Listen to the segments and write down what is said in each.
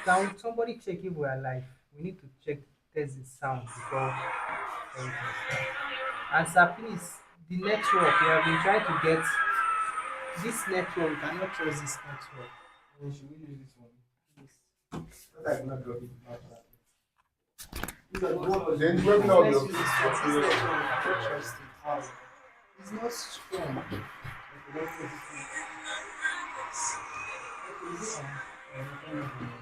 Can somebody check if we are live? We need to check test the sound before everything starts. And sir, please, the network, we have been trying to get this network. We cannot trust this network. Should we use this one? Yes. That I not drop it. Then webinar will be this network, we cannot trust it. It's not strong. Okay, let's put this one. Okay, is it on?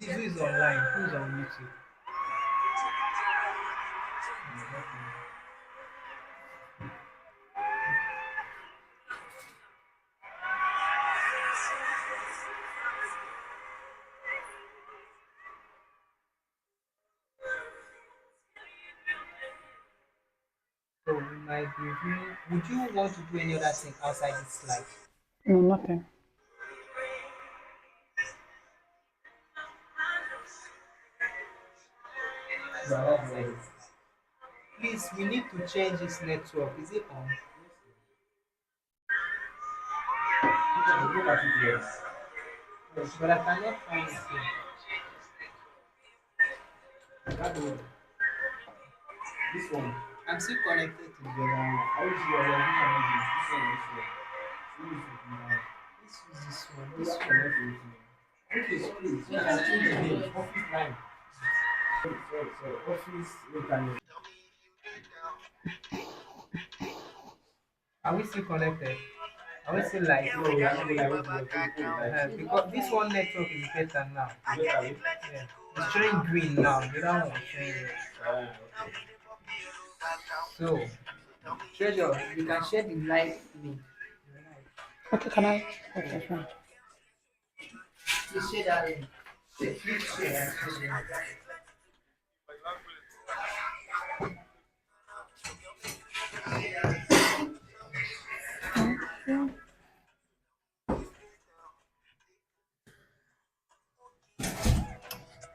This is online. Who's on YouTube? So we might be reviewing. Would you want to do any other thing outside this slide? No, nothing. Please, we need to change this network. Is it on? Look at it here. Yes, but I cannot find it here. That one. This one. I'm still connected to the other one. How is your this one? This one. Let's use this one. This one. Okay, please. You can change the name. Office line. Sorry. Office internet. Are we still connected? Are we still live? No, we are not live. Because this one network is better now. Yeah. It's showing green now. The other one is showing red. So, Treasure, you can share the live link. Okay, can I? Okay, fine. Please share that link. Please share.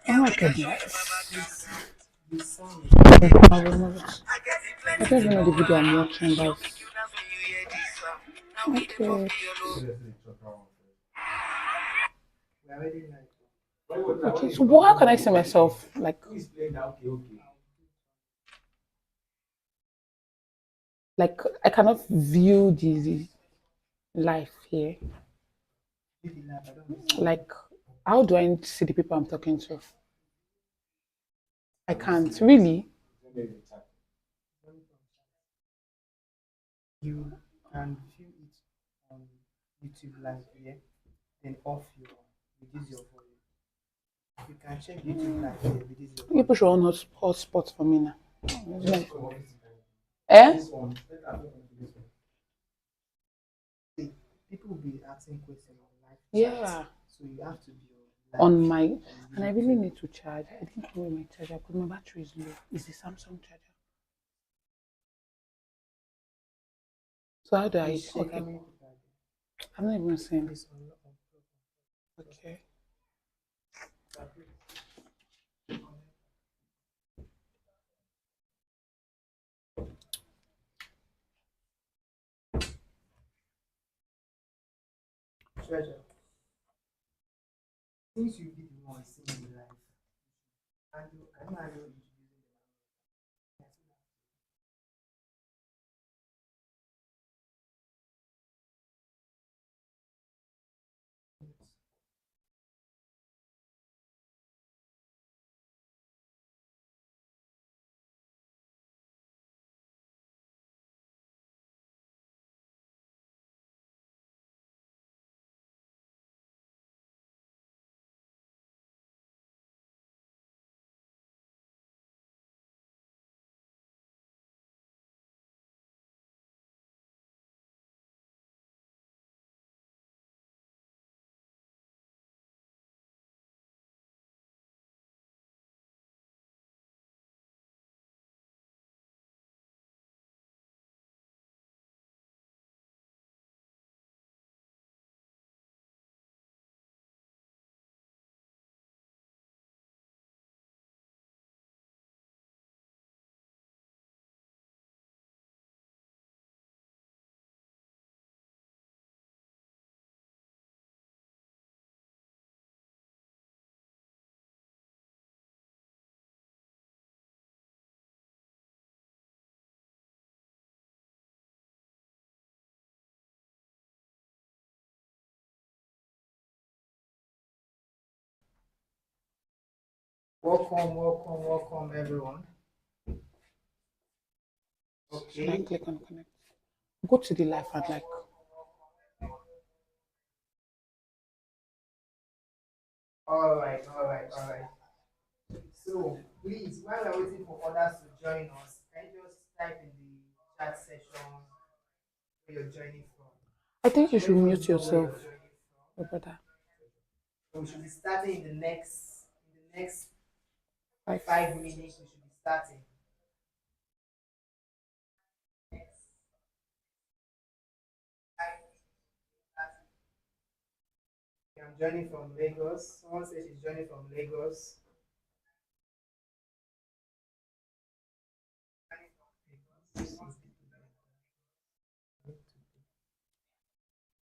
Oh my goodness. The sound. I will remove it. I don't even know the video I'm watching, guys. Okay. We are already live. Okay, so how can I see myself? Like I cannot view the life here. Like, how do I see the people I'm talking to? I can't really. You can view it on YouTube live here, then off your reduce your volume. You can check YouTube live here, reduce your You volume. push on hotspot for me now. Eh? See, people will be asking questions on live chat. Yeah. So you have to be On my, and I really need to charge. I didn't know where my charger because my battery is low. It's the Samsung charger. So how do I? Okay, I'm not even seeing this. Okay. Treasure. Since you be the one seeing the live, and you, I know you welcome, everyone. Should I Okay. click on connect? Go to the live and like, All right. So, please, while we're waiting for others to join us, can you just type in the chat section where you're joining from? I think you Let should us mute know where yourself, you're joining from. your brother. So we should be starting in the next Five. 5 minutes. We should be starting. I'm joining from Lagos. Someone says she's joining from Lagos.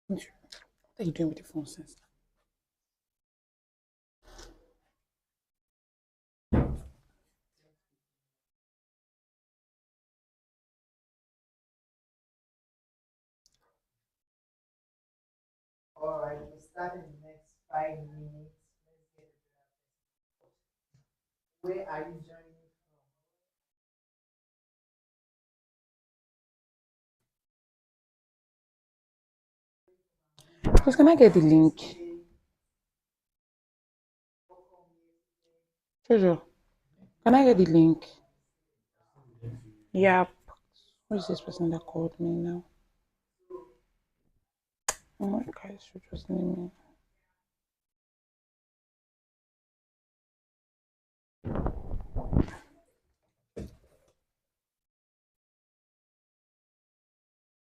What are you doing with the phone since? All right, we'll start in the next 5 minutes. Let's get it. Where are you joining Please, can I get the link? Jojo, can I get the link? Yep. Who is this person that called me now? Oh my God, should just name me.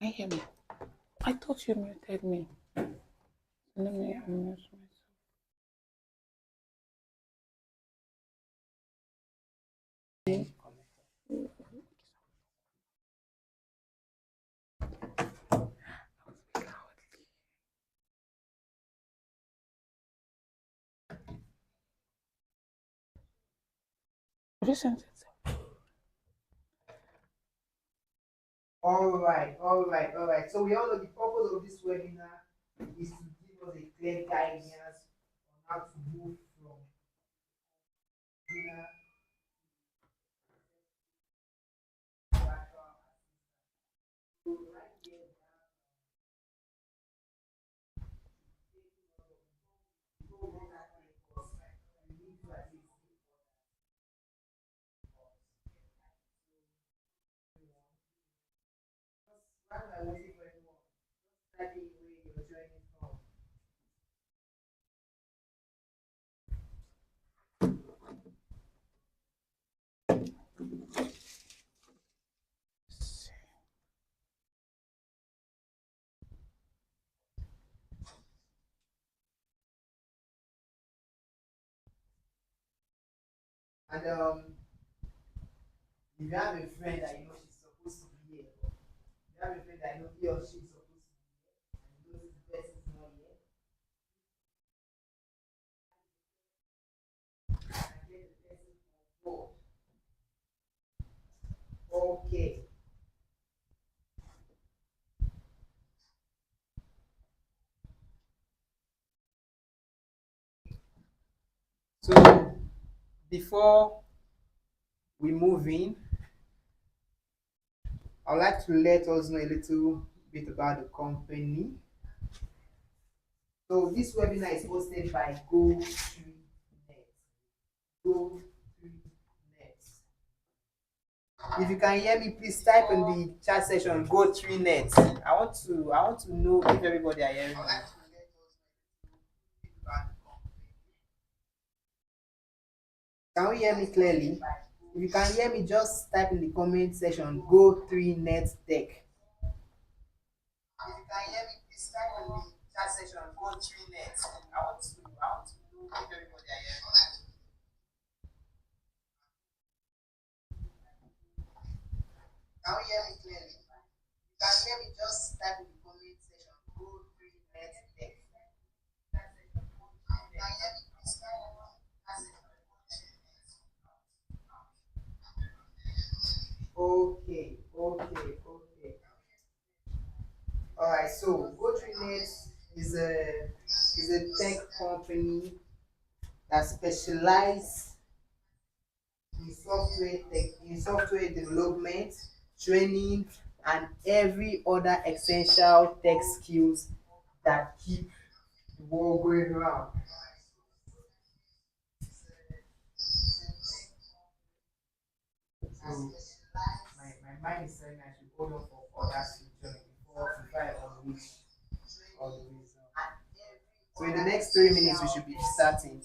Can you hear me? I thought you muted me. Let me unmute myself. Have you sent it? All right. So we all know the purpose of this webinar is to give us a clear guidance on how to move from dinner. While we're waiting for everyone, type in where you're joining from. And if you have a friend that you know she's supposed to be here, you have a friend that you know he or she is supposed to be here, and you know this person is not here, and get the person on board. Okay. So before we move in, I'd like to let us know a little bit about the company. So this webinar is hosted by Go3Net. Go3Net. If you can hear me, please type in the chat section Go3Net. I want to know if everybody are hearing me. Can you hear me clearly? If you can hear me, just type in the comment section Go3Net Tech. If you can hear me, please type in the chat section Go3Net. I want to know if everybody are hearing me. Can you hear me clearly? If you can hear me, just type in the comment section Go3Net Tech. Okay. All right. So GoTreeNet is a tech company that specializes in software development, training, and every other essential tech skills that keep the world going round. So my mind is saying I should hold on for that scripture before I unleash all the wisdom. So in the next 3 minutes we should be starting.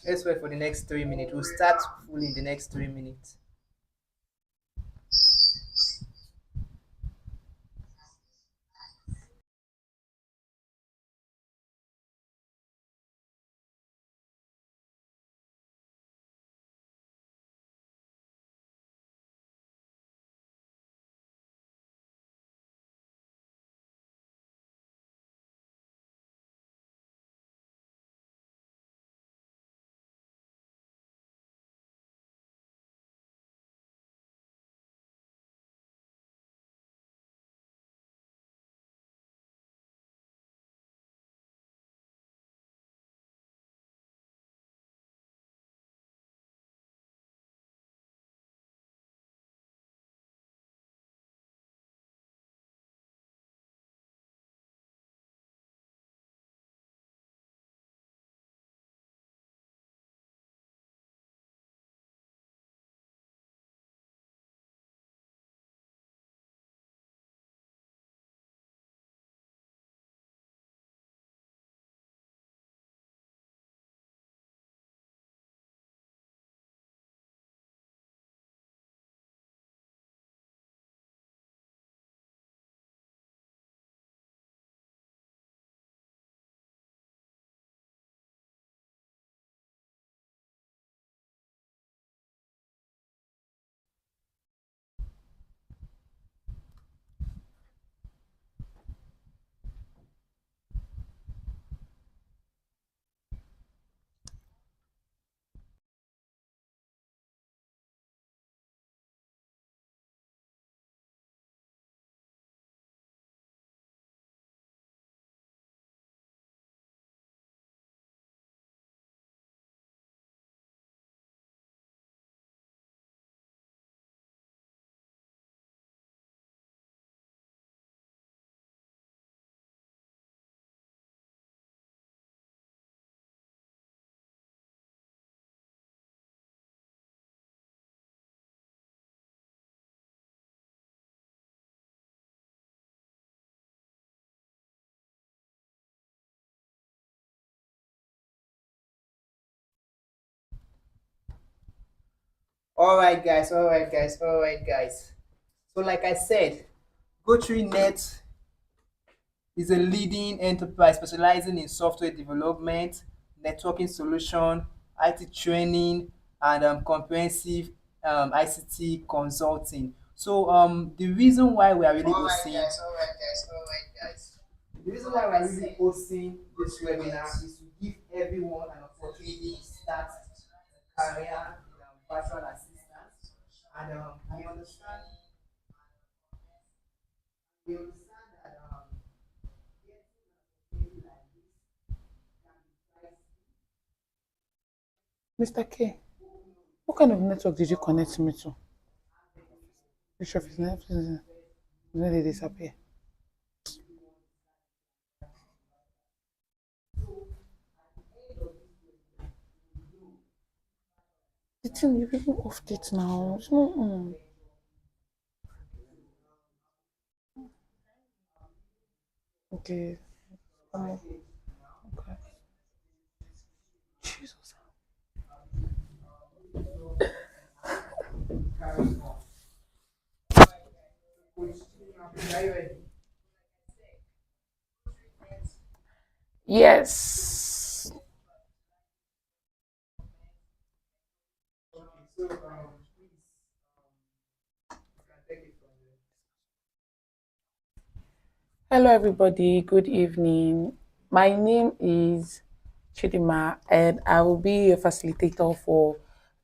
Let's wait for the next 3 minutes. We'll start fully in the next 3 minutes. All right, guys. So, like I said, GoTreeNet is a leading enterprise specializing in software development, networking solution, IT training, and comprehensive ICT consulting. So, the reason why we are really hosting, the reason why we are really hosting this webinar is to give everyone an opportunity to start a career in virtual assistance, and we understand that getting like this can be pricey. Mr. K, what kind of network did you connect me to? Which of his network? When did it disappear? The thing you people off it now. It's not. Okay. Um, okay. Jesus. Are you ready? Yes. Okay, so please, you can take it from there. Hello, everybody. Good evening. My name is Chidima, and I will be a facilitator for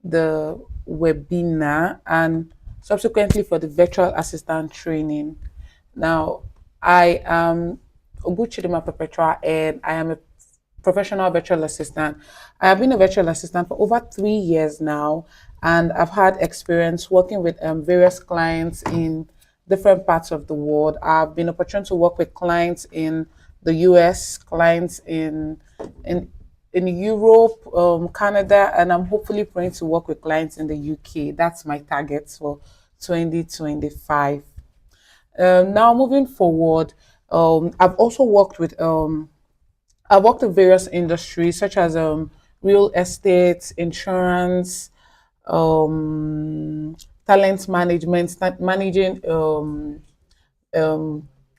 the webinar and subsequently for the virtual assistant training. Now, I am Obu Chidima Perpetua, and I am a professional virtual assistant. I have been a virtual assistant for over 3 years now, and I've had experience working with various clients in different parts of the world. I've been opportunity to work with clients in the US, clients in in Europe, Canada, and I'm hopefully praying to work with clients in the UK. That's my target for 2025. Now moving forward, I've also worked with I've worked in various industries such as real estate, insurance, um, talent management, managing um,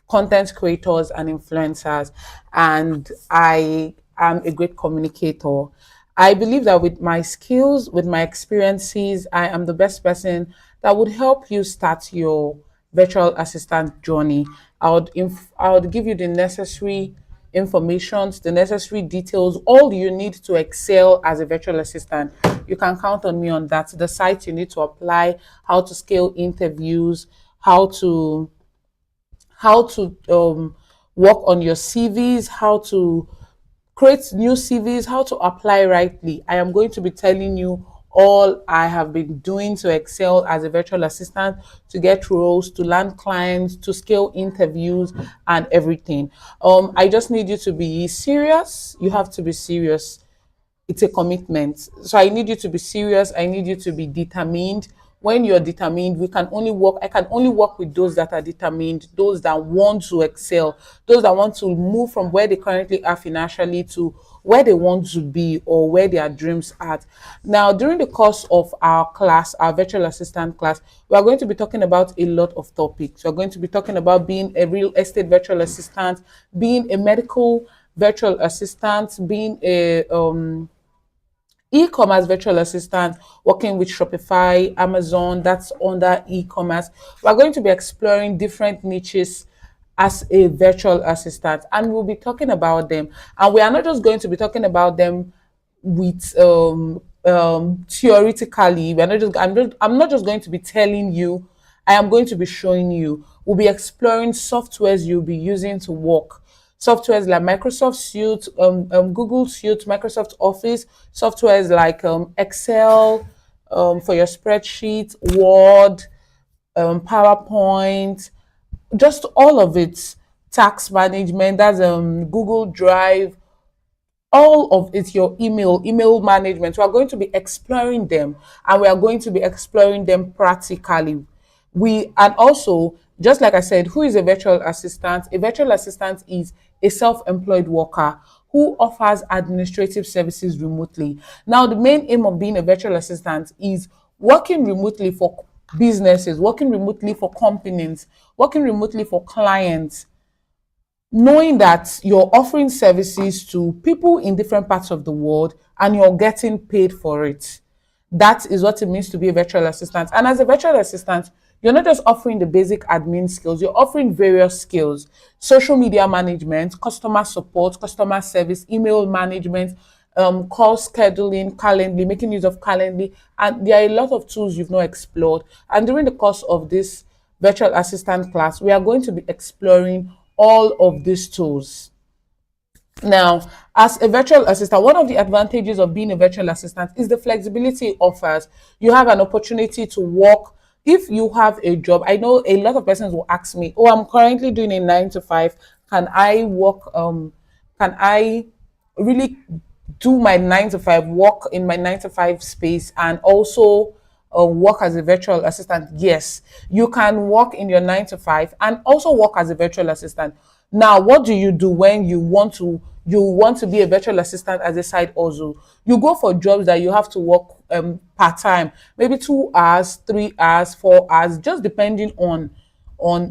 content creators and influencers, and I am a great communicator. I believe that with my skills, with my experiences, I am the best person that would help you start your virtual assistant journey. I would give you the necessary informations, the necessary details, all you need to excel as a virtual assistant. You can count on me on that. The site you need to apply, how to scale interviews, how to work on your CVs, how to create new CVs, how to apply rightly. I am going to be telling you all I have been doing to excel as a virtual assistant, to get roles, to land clients, to scale interviews, and everything. I just need you to be serious. You have to be serious. It's a commitment. So I need you to be serious. I need you to be determined. When you're determined, we can only work. I can only work with those that are determined, those that want to excel, those that want to move from where they currently are financially to where they want to be or where their dreams are. Now, during the course of our class, our virtual assistant class, we are going to be talking about a lot of topics. We're going to be talking about being a real estate virtual assistant, being a medical virtual assistant, being a e-commerce virtual assistant, working with Shopify, Amazon, that's under e-commerce. We're going to be exploring different niches as a virtual assistant, and we'll be talking about them. And we are not just going to be talking about them with theoretically. I'm not just going to be telling you. I am going to be showing you. We'll be exploring softwares you'll be using to work. Softwares like Microsoft Suite, Google Suite, Microsoft Office, softwares like Excel for your spreadsheet, Word, PowerPoint, just all of it. Tax management, that's Google Drive, all of it, your email management. We are going to be exploring them, and we are going to be exploring them practically. We and also, just like I said, who is a virtual assistant? A virtual assistant is a self-employed worker who offers administrative services remotely. Now, the main aim of being a virtual assistant is working remotely for businesses, working remotely for companies, working remotely for clients, knowing that you're offering services to people in different parts of the world and you're getting paid for it. That is what it means to be a virtual assistant. And as a virtual assistant, you're not just offering the basic admin skills, you're offering various skills: social media management, customer support, customer service, email management, call scheduling, Calendly, making use of Calendly. And there are a lot of tools you've not explored. And during the course of this virtual assistant class, we are going to be exploring all of these tools. Now, as a virtual assistant, one of the advantages of being a virtual assistant is the flexibility it offers. You have an opportunity to work. If you have a job, I know a lot of persons will ask me, "Oh, I'm currently doing a 9 to 5. Can I work? Can I really do my 9 to 5, work in my 9 to 5 space, and also work as a virtual assistant?" Yes, you can work in your 9 to 5 and also work as a virtual assistant. Now, what do you do when you want to be a virtual assistant as a side hustle? You go for jobs that you have to work part time, maybe 2 hours, 3 hours, 4 hours, just depending on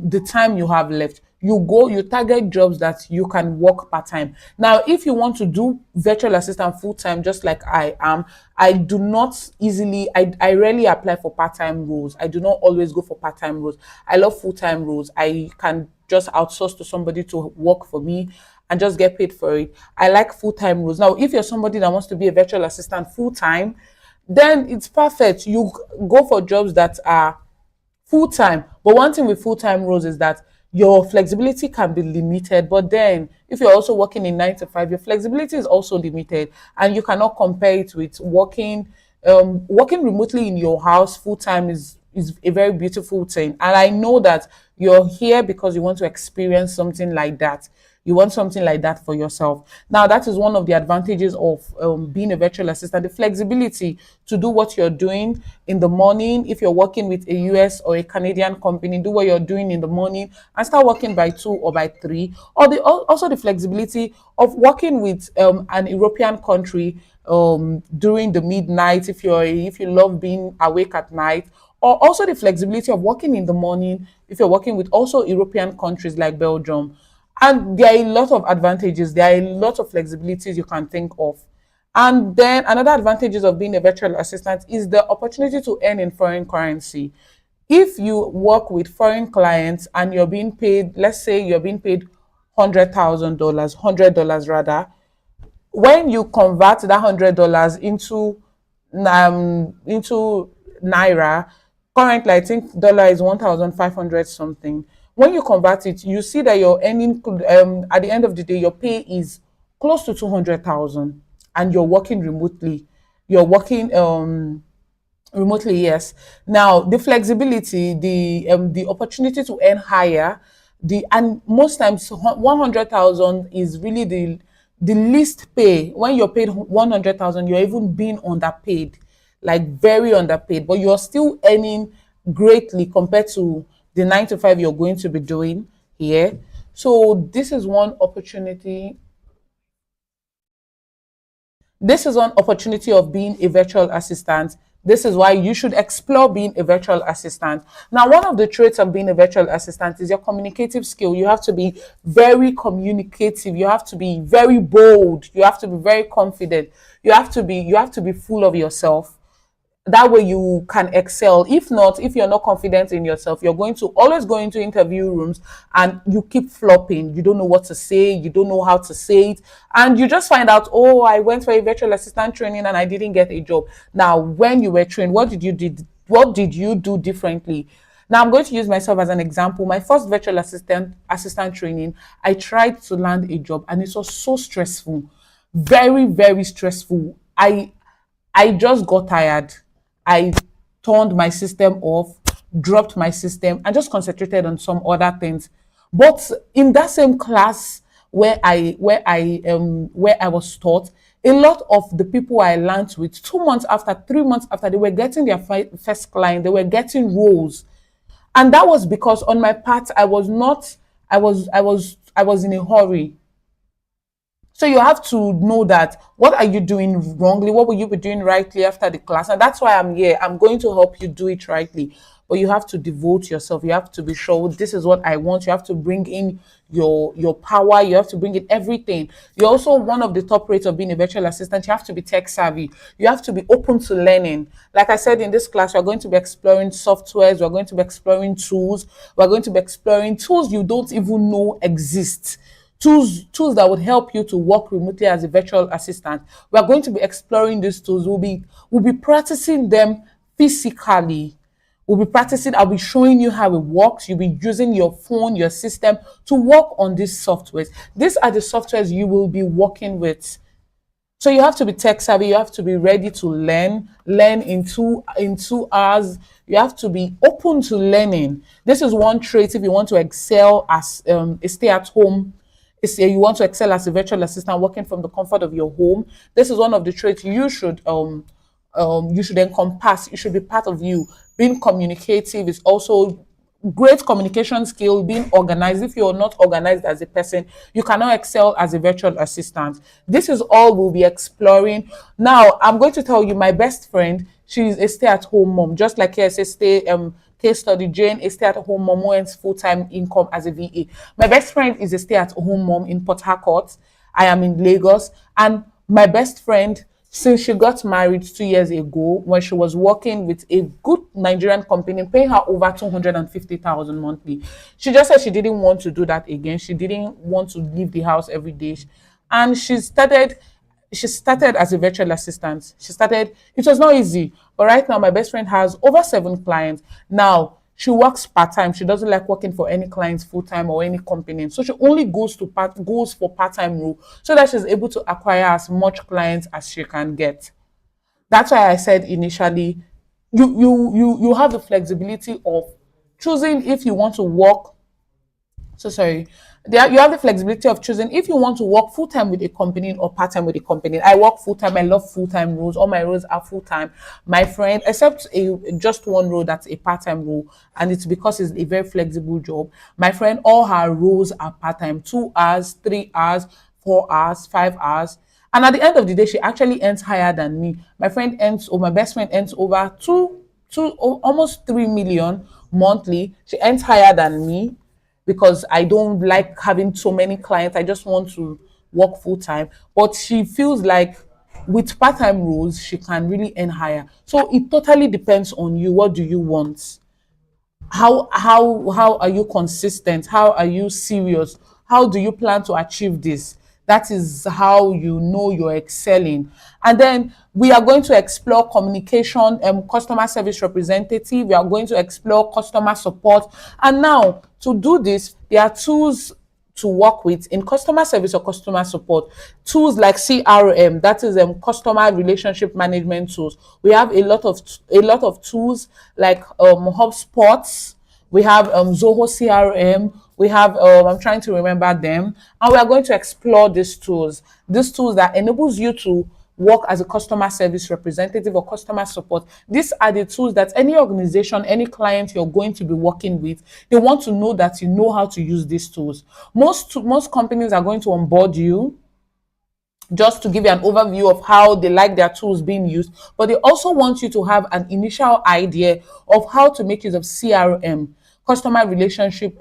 the time you have left. You target jobs that you can work part-time. Now, if you want to do virtual assistant full-time, just like I am, I do not easily, I rarely apply for part-time roles. I do not always go for part-time roles. I love full-time roles. I can just outsource to somebody to work for me and just get paid for it. I like full-time roles. Now, if you're somebody that wants to be a virtual assistant full-time, then it's perfect. You go for jobs that are full time. But one thing with full time roles is that your flexibility can be limited. But then, if you're also working in 9 to 5, your flexibility is also limited, and you cannot compare it with working. working remotely in your house full time is a very beautiful thing. And I know that you're here because you want to experience something like that. You want something like that for yourself. Now, that is one of the advantages of being a virtual assistant, the flexibility to do what you're doing in the morning. If you're working with a US or a Canadian company, do what you're doing in the morning and start working by 2 or by 3. Or also the flexibility of working with an European country during the midnight if you love being awake at night, or also the flexibility of working in the morning if you're working with also European countries like Belgium. And there are a lot of advantages, there are a lot of flexibilities you can think of. And then another advantages of being a virtual assistant is the opportunity to earn in foreign currency. If you work with foreign clients and you're being paid, let's say you're being paid $100,000 rather, when you convert that $100 into naira, currently I think dollar is 1,500 something. When you convert it, you see that your earning at the end of the day, your pay is close to 200,000, and you're working remotely. You're working remotely, yes. Now, the flexibility, the opportunity to earn higher, the and most times 100,000 is really the least pay. When you're paid 100,000, you're even being underpaid, like very underpaid, but you're still earning greatly compared to the 9 to 5 you're going to be doing here. So this is one opportunity of being a virtual assistant. This is why you should explore being a virtual assistant. Now, one of the traits of being a virtual assistant is your communicative skill. You have to be very communicative. You have to be very bold. You have to be very confident. You have to be full of yourself. That way you can excel. If not, if you're not confident in yourself, you're going to always go into interview rooms and you keep flopping. You don't know what to say, you don't know how to say it, and you just find out, oh, I went for a virtual assistant training and I didn't get a job. Now, when you were trained, what did you do differently? Now, I'm going to use myself as an example. My first virtual assistant training, I tried to land a job and it was so stressful, very, very stressful. I just got tired. I turned my system off, dropped my system, and just concentrated on some other things. But in that same class where I was taught, a lot of the people I learned with 2 months after, 3 months after, they were getting their first client, they were getting roles. And that was because on my part, I was not, I was in a hurry. So you have to know that what are you doing wrongly? What will you be doing rightly after the class? And that's why I'm here. I'm going to help you do it rightly. But you have to devote yourself. You have to be sure this is what I want. You have to bring in your power. You have to bring in everything. You're also one of the top rates of being a virtual assistant. You have to be tech savvy. You have to be open to learning. Like I said in this class, we're going to be exploring softwares. We're going to be exploring tools. We're going to be exploring tools you don't even know exist, tools that would help you to work remotely as a virtual assistant. We are going to be exploring these tools. We'll be practicing them physically. We'll be practicing. I'll be showing you how it works. You'll be using your phone, your system to work on these softwares. These are the softwares you will be working with. So you have to be tech savvy. You have to be ready to learn in 2 hours. You have to be open to learning. This is one trait if you want to excel as a stay-at-home. You want to excel as a virtual assistant working from the comfort of your home. This is one of the traits you should encompass. It should be part of you. Being communicative is also great communication skill. Being organized. If you're not organized as a person, you cannot excel as a virtual assistant. This is all we'll be exploring. Now, I'm going to tell you my best friend. She's a stay-at-home mom, just like here, say case study. Jane, a stay-at-home mom who earns full-time income as a VA. My best friend is a stay-at-home mom in Port Harcourt. I am in Lagos, and my best friend, since she got married 2 years ago, when she was working with a good Nigerian company, paying her over 250,000 monthly, she just said she didn't want to do that again. She didn't want to leave the house every day, and she started as a virtual assistant. It was not easy, but right now my best friend has over 7 clients. Now she works part-time. She doesn't like working for any clients full-time or any company. So she only goes for part-time role so that she's able to acquire as much clients as she can get. That's why I said initially, you have the flexibility of choosing if you want to work. So sorry. You have the flexibility of choosing if you want to work full time with a company or part time with a company. I work full time. I love full time roles. All my roles are full time. My friend, except just one role that's a part time role, and it's because it's a very flexible job. My friend, all her roles are part time, 2 hours, 3 hours, 4 hours, 5 hours. And at the end of the day, she actually earns higher than me. My friend earns, or my best friend earns over almost 3 million monthly. She earns higher than me because I don't like having so many clients. I just want to work full time. But she feels like with part time roles, she can really earn higher. So it totally depends on you. What do you want? How are you consistent? How are you serious? How do you plan to achieve this? That is how you know you're excelling. And then we are going to explore communication and customer service representative. We are going to explore customer support. And now to do this, there are tools to work with in customer service or customer support. Tools like CRM, that is customer relationship management tools. We have a lot of tools like HubSpots. We have Zoho CRM. We have I'm trying to remember them, and we are going to explore these tools that enables you to work as a customer service representative or customer support. These are the tools that any organization, any client you're going to be working with, they want to know that you know how to use these tools. Most companies are going to onboard you just to give you an overview of how they like their tools being used, but they also want you to have an initial idea of how to make use of CRM, customer relationship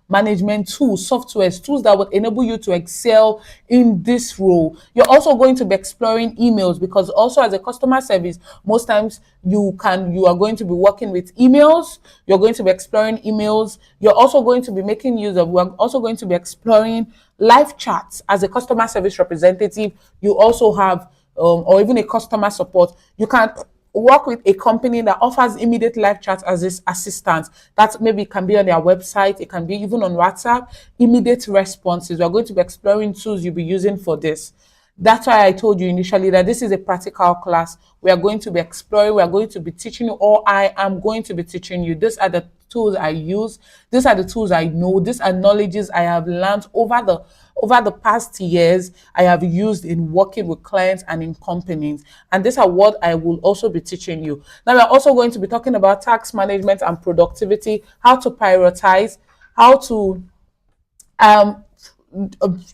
management tools, softwares, tools that would enable you to excel in this role. You're also going to be exploring emails because also as a customer service, most times you are going to be working with emails. You're going to be exploring emails. You're also going to be making use of. We're also going to be exploring live chats as a customer service representative. You also have or even a customer support. You can work with a company that offers immediate live chat as this assistant. That maybe can be on their website, it can be even on WhatsApp. Immediate responses. We're going to be exploring tools you'll be using for this. That's why I told you initially that this is a practical class. We are going to be exploring, we are going to be teaching you, or I am going to be teaching you. These are the tools I use, these are the tools I know, these are knowledges I have learned over the past years I have used in working with clients and in companies. And these are what I will also be teaching you. Now we're also going to be talking about task management and productivity, how to prioritize, how to um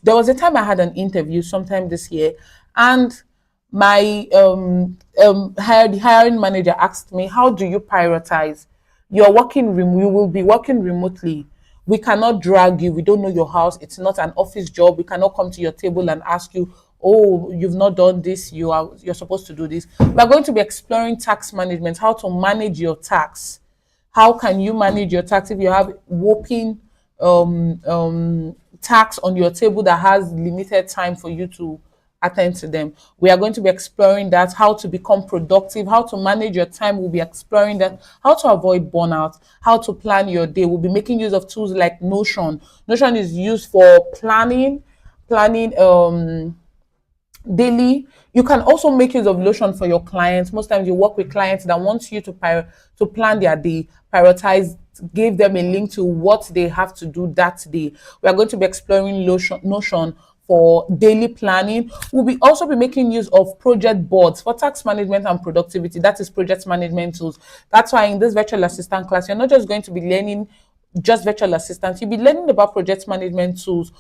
there was a time I had an interview sometime this year, and my hiring manager asked me, "How do you prioritize? You will be working remotely. We cannot drag you. We don't know your house. It's not an office job. We cannot come to your table and ask you, oh, you've not done this. You're supposed to do this." We're going to be exploring tax management, how to manage your tax. How can you manage your tax if you have whopping tax on your table that has limited time for you to attend to them? We are going to be exploring that, how to become productive, how to manage your time. We'll be exploring that, how to avoid burnout, how to plan your day. We'll be making use of tools like Notion. Notion is used for planning daily. You can also make use of Notion for your clients. Most times you work with clients that want you to plan their day, prioritize, give them a link to what they have to do that day. We are going to be exploring Notion for daily planning. We'll be also be making use of project boards for task management and productivity. That is project management tools. That's why in this virtual assistant class, you're not just going to be learning just virtual assistants. You'll be learning about project management tools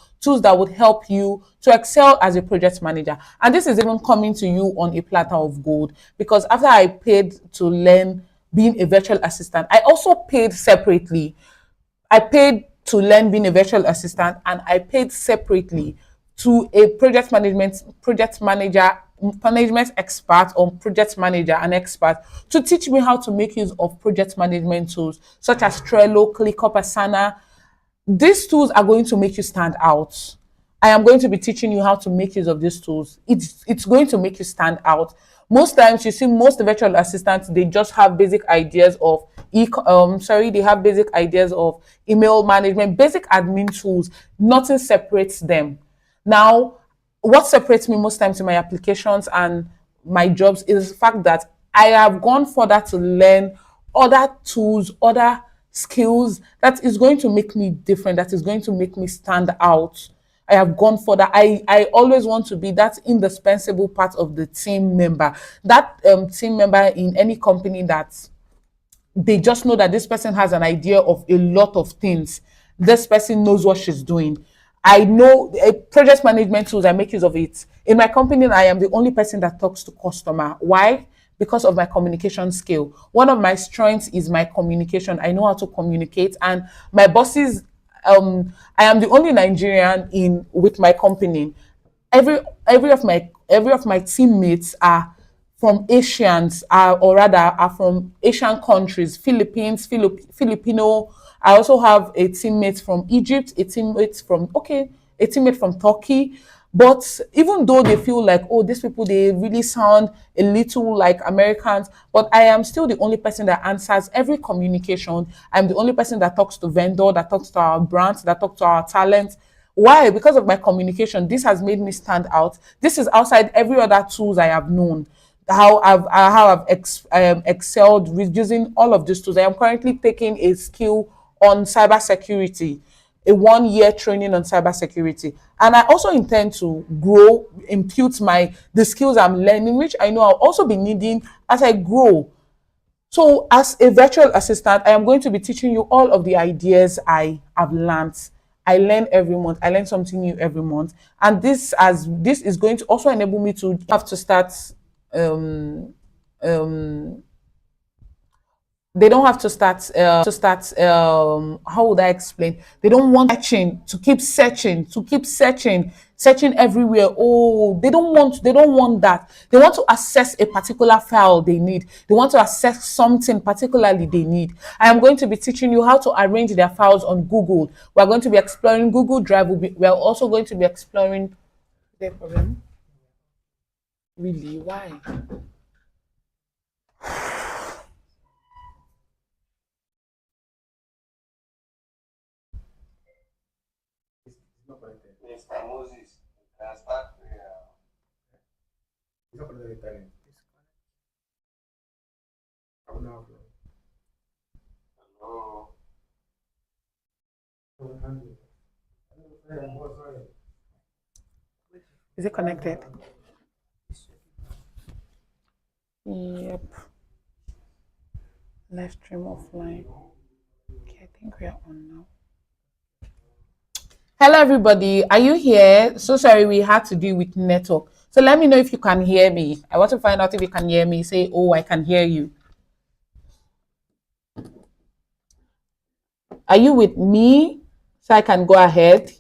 that would help you to excel as a project manager. And this is even coming to you on a platter of gold, because after I paid to learn being a virtual assistant, I also paid separately. I paid to learn being a virtual assistant, and I paid separately to a project manager, management expert or project manager, an expert, to teach me how to make use of project management tools such as Trello, ClickUp, Asana. These tools are going to make you stand out. I am going to be teaching you how to make use of these tools. It's going to make you stand out. Most times you see most virtual assistants, they just have basic ideas of they have basic ideas of email management, basic admin tools. Nothing separates them. Now, what separates me most times in my applications and my jobs is the fact that I have gone further to learn other tools, other skills that is going to make me different, that is going to make me stand out. I have gone further. I always want to be that indispensable part of the team member, that team member in any company that they just know that this person has an idea of a lot of things. This person knows what she's doing. I know project management tools, I make use of it. In my company, I am the only person that talks to customer. Why? Because of my communication skill. One of my strengths is my communication. I know how to communicate, and my bosses, I am the only Nigerian in with my company. Every of my teammates are from Asians, or rather are from Asian countries, Philippines, Filipino. I also have a teammate from Egypt, a teammate from Turkey. But even though they feel like, oh, these people, they really sound a little like Americans, but I am still the only person that answers every communication. I'm the only person that talks to vendor, that talks to our brands, that talks to our talent. Why? Because of my communication. This has made me stand out. This is outside every other tools I have known. How I've excelled with using all of these tools. I am currently taking a skill on cybersecurity, a 1 year training on cybersecurity, and I also intend to grow, impute my the skills I'm learning, which I know I'll also be needing as I grow. So, as a virtual assistant, I am going to be teaching you all of the ideas I have learned. I learn every month. I learn something new every month, and this is going to also enable me to have to start. Um, um, they don't have to start. How would I explain? They don't want searching to keep searching, searching everywhere. Oh, they don't want that. They want to access a particular file they need. They want to access something particularly they need. I am going to be teaching you how to arrange their files on Google. We are going to be exploring Google Drive. We are also going to be exploring. Is there a problem? Really? Why? Mr. Moses, you can start prayer. Hello. Is it connected? Yep. Live stream offline. Okay, I think we are on now. Hello, everybody. Are you here? So sorry, we had to deal with network. So let me know if you can hear me. I want to find out if you can hear me. Say, oh, I can hear you. Are you with me? So I can go ahead.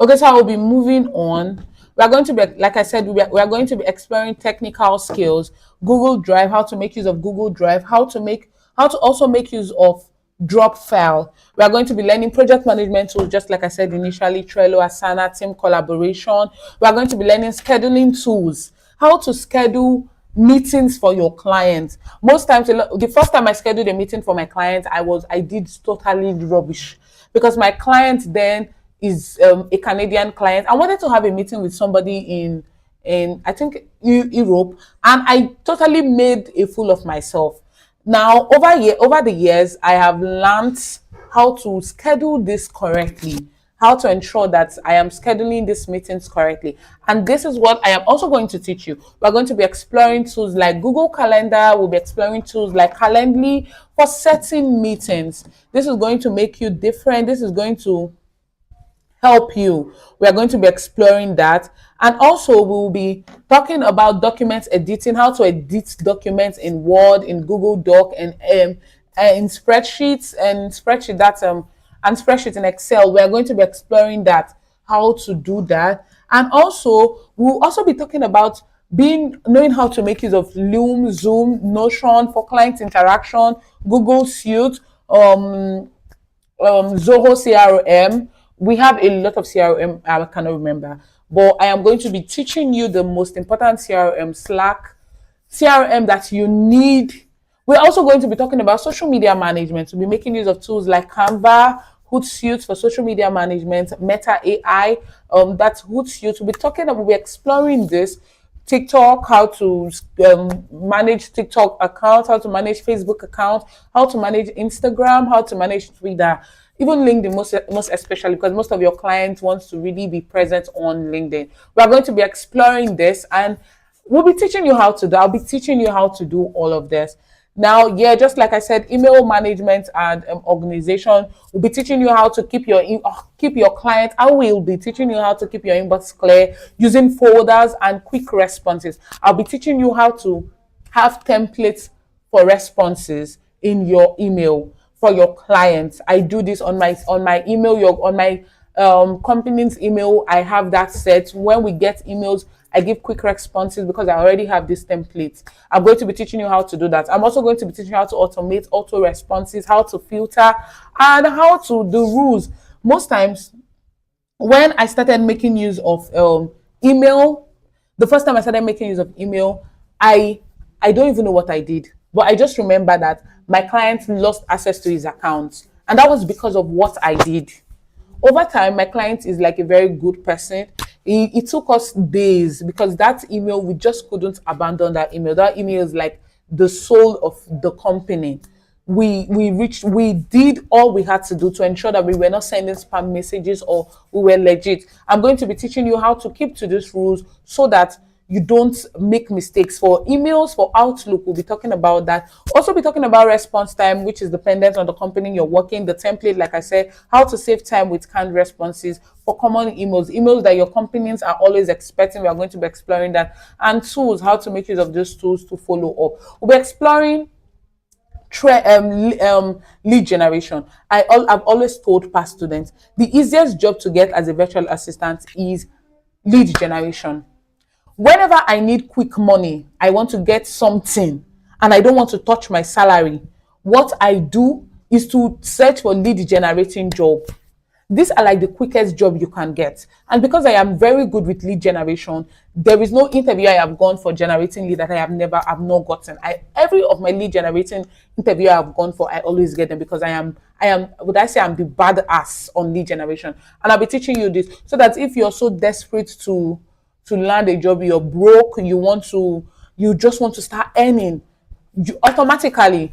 Okay, so I will be moving on. We are going to be, like I said, we are going to be exploring technical skills, Google Drive, how to make use of Google Drive, how to also make use of drop file. We are going to be learning project management tools, just like I said initially, Trello, Asana, team collaboration. We are going to be learning scheduling tools, how to schedule meetings for your clients. Most times, the first time I scheduled a meeting for my client, I did totally rubbish, because my client then is a Canadian client. I wanted to have a meeting with somebody in I think Europe, and I totally made a fool of myself. Now, over the years, I have learned how to schedule this correctly, how to ensure that I am scheduling these meetings correctly. And this is what I am also going to teach you. We're going to be exploring tools like Google Calendar, we'll be exploring tools like Calendly for setting meetings. This is going to make you different. This is going to help you. We are going to be exploring that. And also, we'll be talking about document editing, how to edit documents in Word, in Google Doc, and in spreadsheets, and spreadsheets in Excel. We are going to be exploring that, how to do that. And also, we'll also be talking about knowing how to make use of Loom, Zoom, Notion for client interaction, Google Suite, Zoho CRM. We have a lot of CRM, I cannot remember, but I am going to be teaching you the most important CRM, Slack, CRM that you need. We're also going to be talking about social media management. We'll be making use of tools like Canva, Hootsuite for social media management, Meta AI, that's Hootsuite. We'll be exploring this. TikTok, how to manage TikTok account, how to manage Facebook account, how to manage Instagram, how to manage Twitter, even LinkedIn, most especially because most of your clients want to really be present on LinkedIn. We are going to be exploring this, and we'll be teaching you how to do. I'll be teaching you how to do all of this. Now, yeah, just like I said, email management and organization. We'll be teaching you how to keep your client. I will be teaching you how to keep your inbox clear using folders and quick responses. I'll be teaching you how to have templates for responses in your email for your clients. I do this on my email, on my company's email. I have that set. When we get emails, I give quick responses because I already have this template. I'm going to be teaching you how to do that. I'm also going to be teaching you how to automate auto responses, how to filter, and how to do rules. Most times, when I started making use of email, the first time I started making use of email, I don't even know what I did, but I just remember that my client lost access to his account, and that was because of what I did. Over time, my client is like a very good person. It took us days because that email, we just couldn't abandon that email. That email is like the soul of the company. We did all we had to do to ensure that we were not sending spam messages or we were legit. I'm going to be teaching you how to keep to these rules so that you don't make mistakes. For emails, for Outlook, we'll be talking about that. Also be talking about response time, which is dependent on the company you're working, the template, like I said, how to save time with canned responses for common emails that your companies are always expecting. We are going to be exploring that, and tools, how to make use of those tools to follow up. We'll be exploring lead generation. I've always told past students the easiest job to get as a virtual assistant is lead generation. Whenever I need quick money, I want to get something and I don't want to touch my salary, what I do is to search for lead generating job. These are like the quickest job you can get. And because I am very good with lead generation, there is no interview I have gone for generating lead that I've not gotten. Every of my lead generating interview I've gone for, I always get them because I'm the bad ass on lead generation. And I'll be teaching you this so that if you're so desperate to land a job, you're broke, you just want to start earning, you automatically,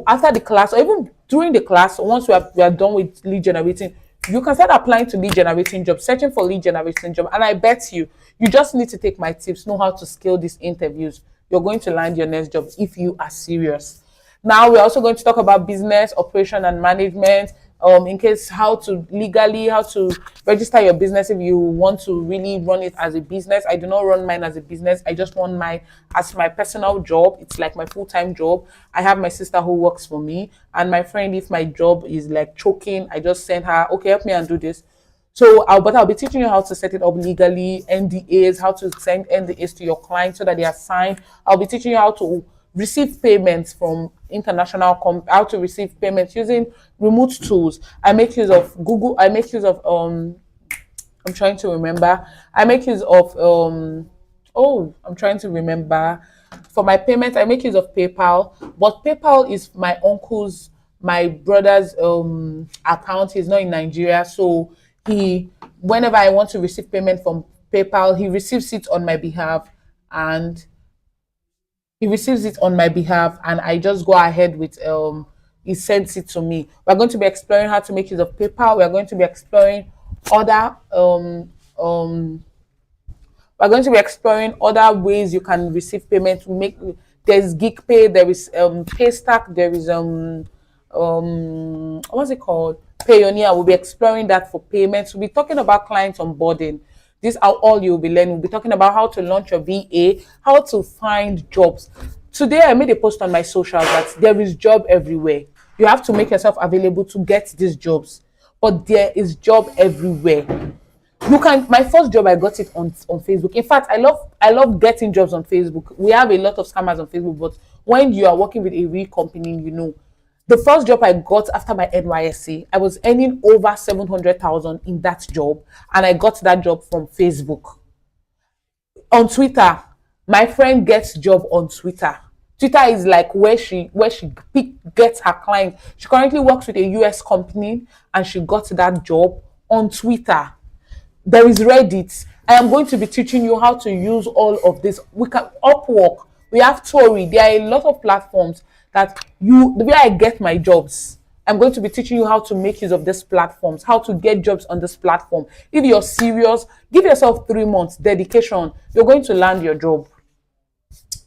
after the class or even during the class, once we are done with lead generating, you can start applying to lead generating jobs, searching for lead generating job. And I bet you just need to take my tips, know how to scale these interviews. You're going to land your next job if you are serious. Now we're also going to talk about business operation and management, in case how to register your business if you want to really run it as a business. I do not run mine as a business. I just run mine as my personal job. It's like my full-time job. I have my sister who works for me, and my friend, if my job is like choking, I just send her, okay, help me and do this. So I'll be teaching you how to set it up legally, NDAs, how to send NDAs to your clients so that they are signed. I'll be teaching you how to receive payments from how to receive payments using remote tools. I make use of Google. I make use of I'm trying to remember. I make use of I'm trying to remember. For my payments, I make use of PayPal, but PayPal is my brother's account. He's not in Nigeria, so whenever I want to receive payment from PayPal, he receives it on my behalf, and I just go ahead with he sends it to me. We're going to be exploring how to make use of PayPal. We're going to be exploring other ways you can receive payment. There's GigPay, there is Paystack, there is what's it called? Payoneer. We'll be exploring that for payments. We'll be talking about client onboarding. These are all you'll be learning. We'll be talking about how to launch your VA, how to find jobs. Today, I made a post on my socials that there is job everywhere. You have to make yourself available to get these jobs. But there is job everywhere. My first job, I got it on Facebook. In fact, I love getting jobs on Facebook. We have a lot of scammers on Facebook, but when you are working with a real company, the first job I got after my NYSC, I was earning over 700,000 in that job, and I got that job from Facebook. On Twitter, my friend gets job on Twitter. Twitter is like gets her clients. She currently works with a US company and she got that job on Twitter. There is Reddit. I am going to be teaching you how to use all of this. We can Upwork. We have Tory. There are a lot of platforms that the way I get my jobs. I'm going to be teaching you how to make use of these platforms, how to get jobs on this platform. If you're serious, give yourself 3 months dedication. You're going to land your job.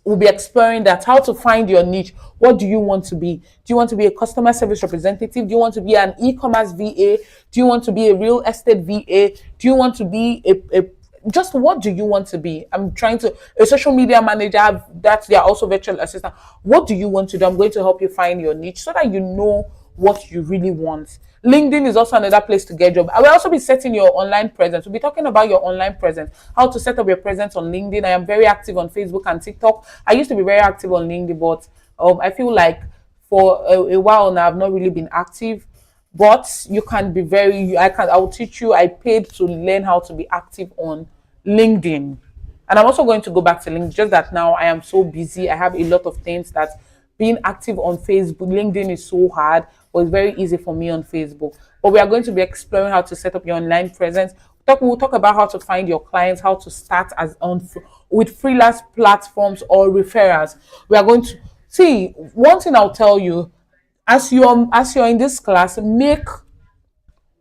We'll be exploring that, how to find your niche. What do you want to be? Do you want to be a customer service representative? Do you want to be an e-commerce VA? Do you want to be a real estate VA? Do you want to be a just what do you want to be? I'm trying to a social media manager, that they are also virtual assistant. What do you want to do? I'm going to help you find your niche so that you know what you really want. LinkedIn is also another place to get job. I will also be setting your online presence. We'll be talking about your online presence, how to set up your presence on LinkedIn. I am very active on Facebook and TikTok. I used to be very active on LinkedIn, but I feel like for a while now I've not really been active. But you can be I will teach you. I paid to learn how to be active on LinkedIn. And I'm also going to go back to LinkedIn, just that now I am so busy. I have a lot of things that being active on Facebook, LinkedIn is so hard, but it's very easy for me on Facebook. But we are going to be exploring how to set up your online presence. We'll talk about how to find your clients, how to start with freelance platforms or referrals. We are going to see one thing I'll tell you as you're in this class, make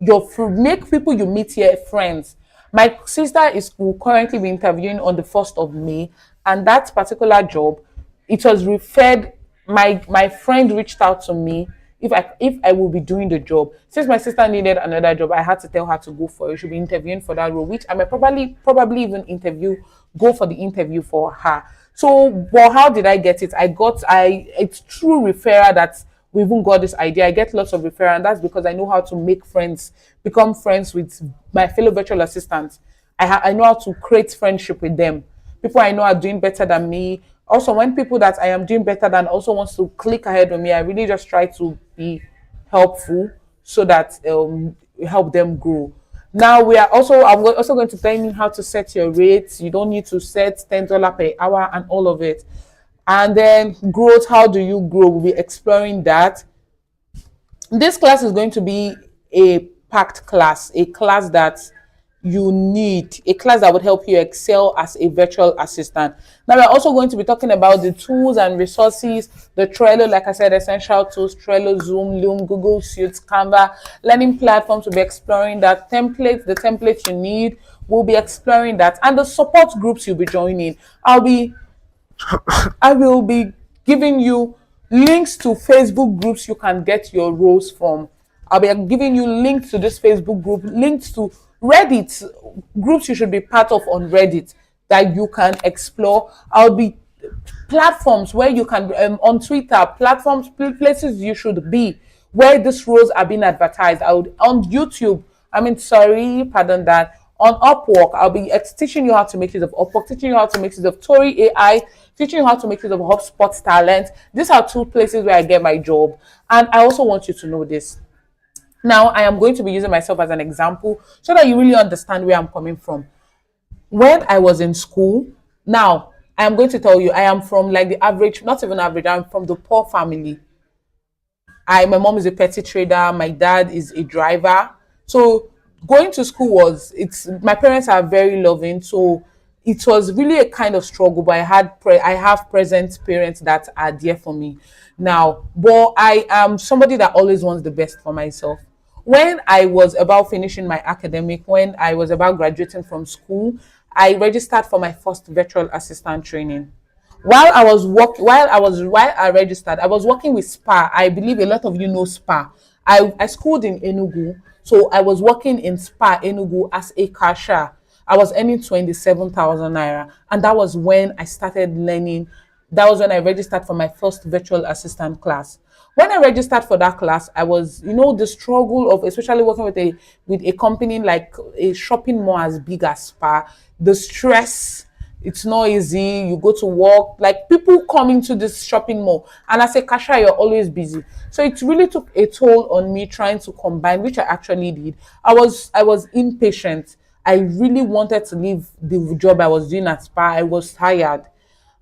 people you meet here friends. My sister is will currently be interviewing on the 1st of May, and that particular job, it was referred. My friend reached out to me if I will be doing the job. Since my sister needed another job, I had to tell her to go for it. She'll be interviewing for that role, which I might probably even go for the interview for her. So, well, how did I get it? It's through referral that we even got this idea. I get lots of referral, and that's because I know how to make friends, become friends with my fellow virtual assistants. I know how to create friendship with them. People I know are doing better than me. Also, when people that I am doing better than also wants to click ahead of me, I really just try to be helpful so that help them grow. Now I'm also going to tell you how to set your rates. You don't need to set $10 per hour and all of it. And then growth, how do you grow? We'll be exploring that. This class is going to be a packed class, a class that you need, a class that would help you excel as a virtual assistant. Now, we're also going to be talking about the tools and resources, the Trello, like I said, essential tools, Trello, Zoom, Loom, Google Suits, Canva, learning platforms. We'll be exploring that. The templates you need, we'll be exploring that. And the support groups you'll be joining. I will be giving you links to Facebook groups you can get your roles from. I'll be giving you links to this Facebook group, links to Reddit groups you should be part of on Reddit that you can explore. I'll be platforms where you can on Twitter, places you should be where these roles are being advertised. On YouTube. Pardon that. On Upwork, I'll be teaching you how to make use of Upwork, teaching you how to make use of Tory AI, teaching you how to make use of HubSpot Talent. These are two places where I get my job. And I also want you to know this. Now, I am going to be using myself as an example so that you really understand where I'm coming from. When I was in school, now, I am going to tell you, I am from like the average, not even average, I'm from the poor family. My mom is a petty trader, my dad is a driver. So going to school my parents are very loving, so it was really a kind of struggle, but I have present parents that are there for me now. But I am somebody that always wants the best for myself. When I was about finishing my academic, when I was about graduating from school, I registered for my first virtual assistant training. While I registered, I was working with Spa. I believe a lot of you know Spa. I schooled in Enugu, so I was working in Spa Enugu as a cashier. I was earning 27,000 naira, and that was when I started learning. That was when I registered for my first virtual assistant class. When I registered for that class, I was, the struggle of especially working with a company like a shopping mall as big as Spa, the stress. It's not easy. You go to work, like people come into this shopping mall, and as a cashier, you're always busy. So it really took a toll on me trying to combine, which I actually did. I was impatient. I really wanted to leave the job I was doing at Spa. I was tired.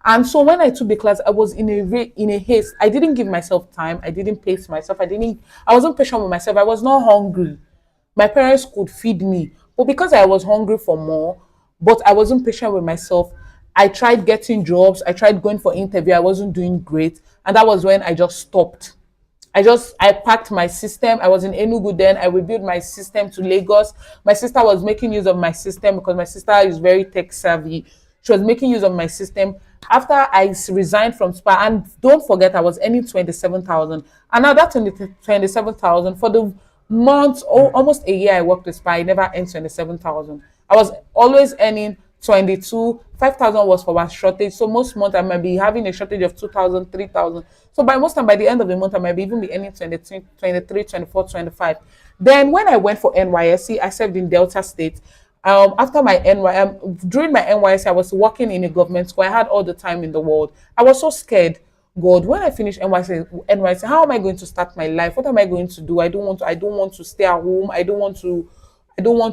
And so when I took the class, I was in a haste. I didn't give myself time. I didn't pace myself. I wasn't patient with myself. I was not hungry. My parents could feed me, but because I was hungry for more, but I wasn't patient with myself, I tried getting jobs. I tried going for interview. I wasn't doing great, and that was when I just stopped. I packed my system. I was in Enugu then. I rebuilt my system to Lagos. My sister was making use of my system because my sister is very tech savvy. She was making use of my system. After resigned from Spa, and don't forget, I was earning 27,000. And now that 27,000 for the months, almost a year I worked with Spa, I never earned 27,000. I was always earning 22. 5,000 was for our shortage. So most months I might be having a shortage of 2,000, 3,000. So by most time, by the end of the month, I might even be earning 22, 23, 24, 25. Then when I went for NYSC, I served in Delta State. After my during my NYSC, I was working in a government school. I had all the time in the world. I was so scared. God, when I finish NYSC, how am I going to start my life? What am I going to do? I don't want to stay at home. I don't want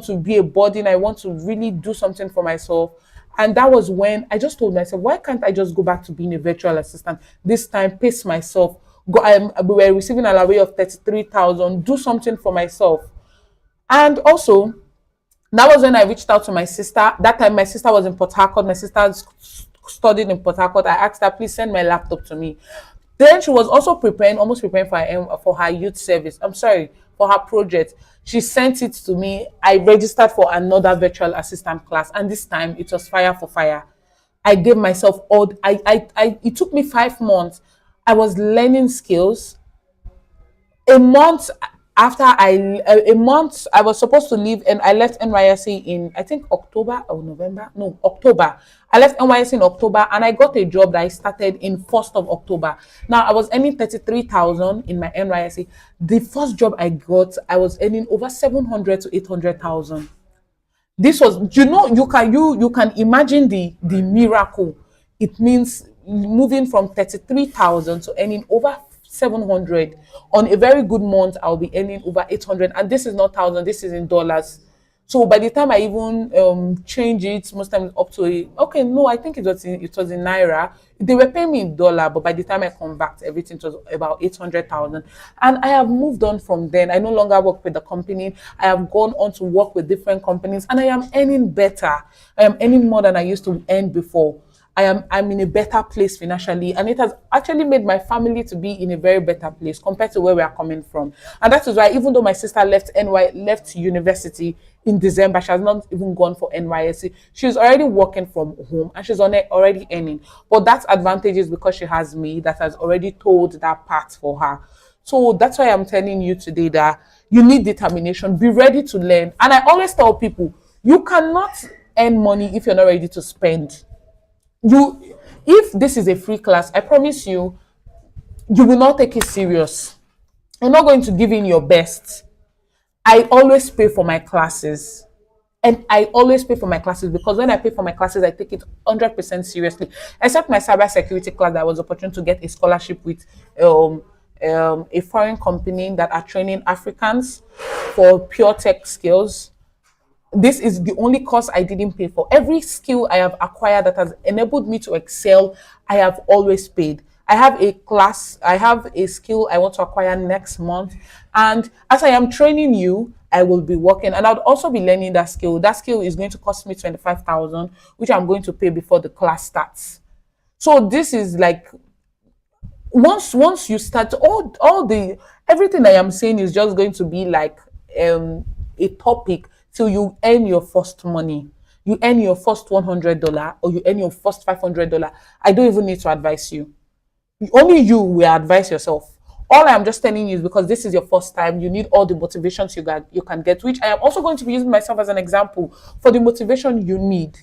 to be a burden. I want to really do something for myself. And that was when I just told myself, why can't I just go back to being a virtual assistant? This time, pace myself. We were receiving an array of 33,000. Do something for myself. And also, that was when I reached out to my sister. That time, my sister was in Port Harcourt. My sister studied in Port Harcourt. I asked her, please send my laptop to me. Then she was also almost preparing for her youth service. I'm sorry, for her project. She sent it to me. I registered for another virtual assistant class, and this time it was fire for fire. I gave myself all. It took me 5 months. I was learning skills. A month a month I was supposed to leave, and I left NYSC in, I think, October or November. No, October. I left NYSC in October, and I got a job that I started in 1st of October. Now I was earning 33,000 in my NYSC. The first job I got, I was earning over 700 to 800,000. This was, you can imagine the miracle. It means moving from 33,000 to earning over 700. On a very good month, I'll be earning over 800, and this is not thousand, this is in dollars. So by the time I even change it, most times up to okay, no, I think it was in naira. They were paying me in dollar, but by the time I convert everything, it was about 800,000. And I have moved on from then. I no longer work with the company. I have gone on to work with different companies, and I am earning better. I am earning more than I used to earn before. I'm in a better place financially, and it has actually made my family to be in a very better place compared to where we are coming from. And that is why, even though my sister left university in December, she has not even gone for NYSC. She's already working from home, and she's already earning. But that advantage is because she has me that has already told that part for her. So that's why I'm telling you today that you need determination. Be ready to learn. And I always tell people, you cannot earn money if you're not ready to spend. If this is a free class, I promise you, you will not take it serious. You're not going to give in your best. I always pay for my classes. And I always pay for my classes, because when I pay for my classes, I take it 100% seriously. Except my cybersecurity class that I was opportune to get a scholarship with a foreign company that are training Africans for pure tech skills. This is the only course I didn't pay for. Every skill I have acquired that has enabled me to excel, I have always paid. I have a skill I want to acquire next month. And as I am training you, I will be working, and I'll also be learning that skill. That skill is going to cost me 25,000, which I'm going to pay before the class starts. So this is like, once you start, everything I am saying is just going to be like a topic till you earn your first money. You earn your first $100, or you earn your first $500. I don't even need to advise you. Only you will advise yourself. All I am just telling you is because this is your first time, you need all the motivations you can get, which I am also going to be using myself as an example for the motivation you need.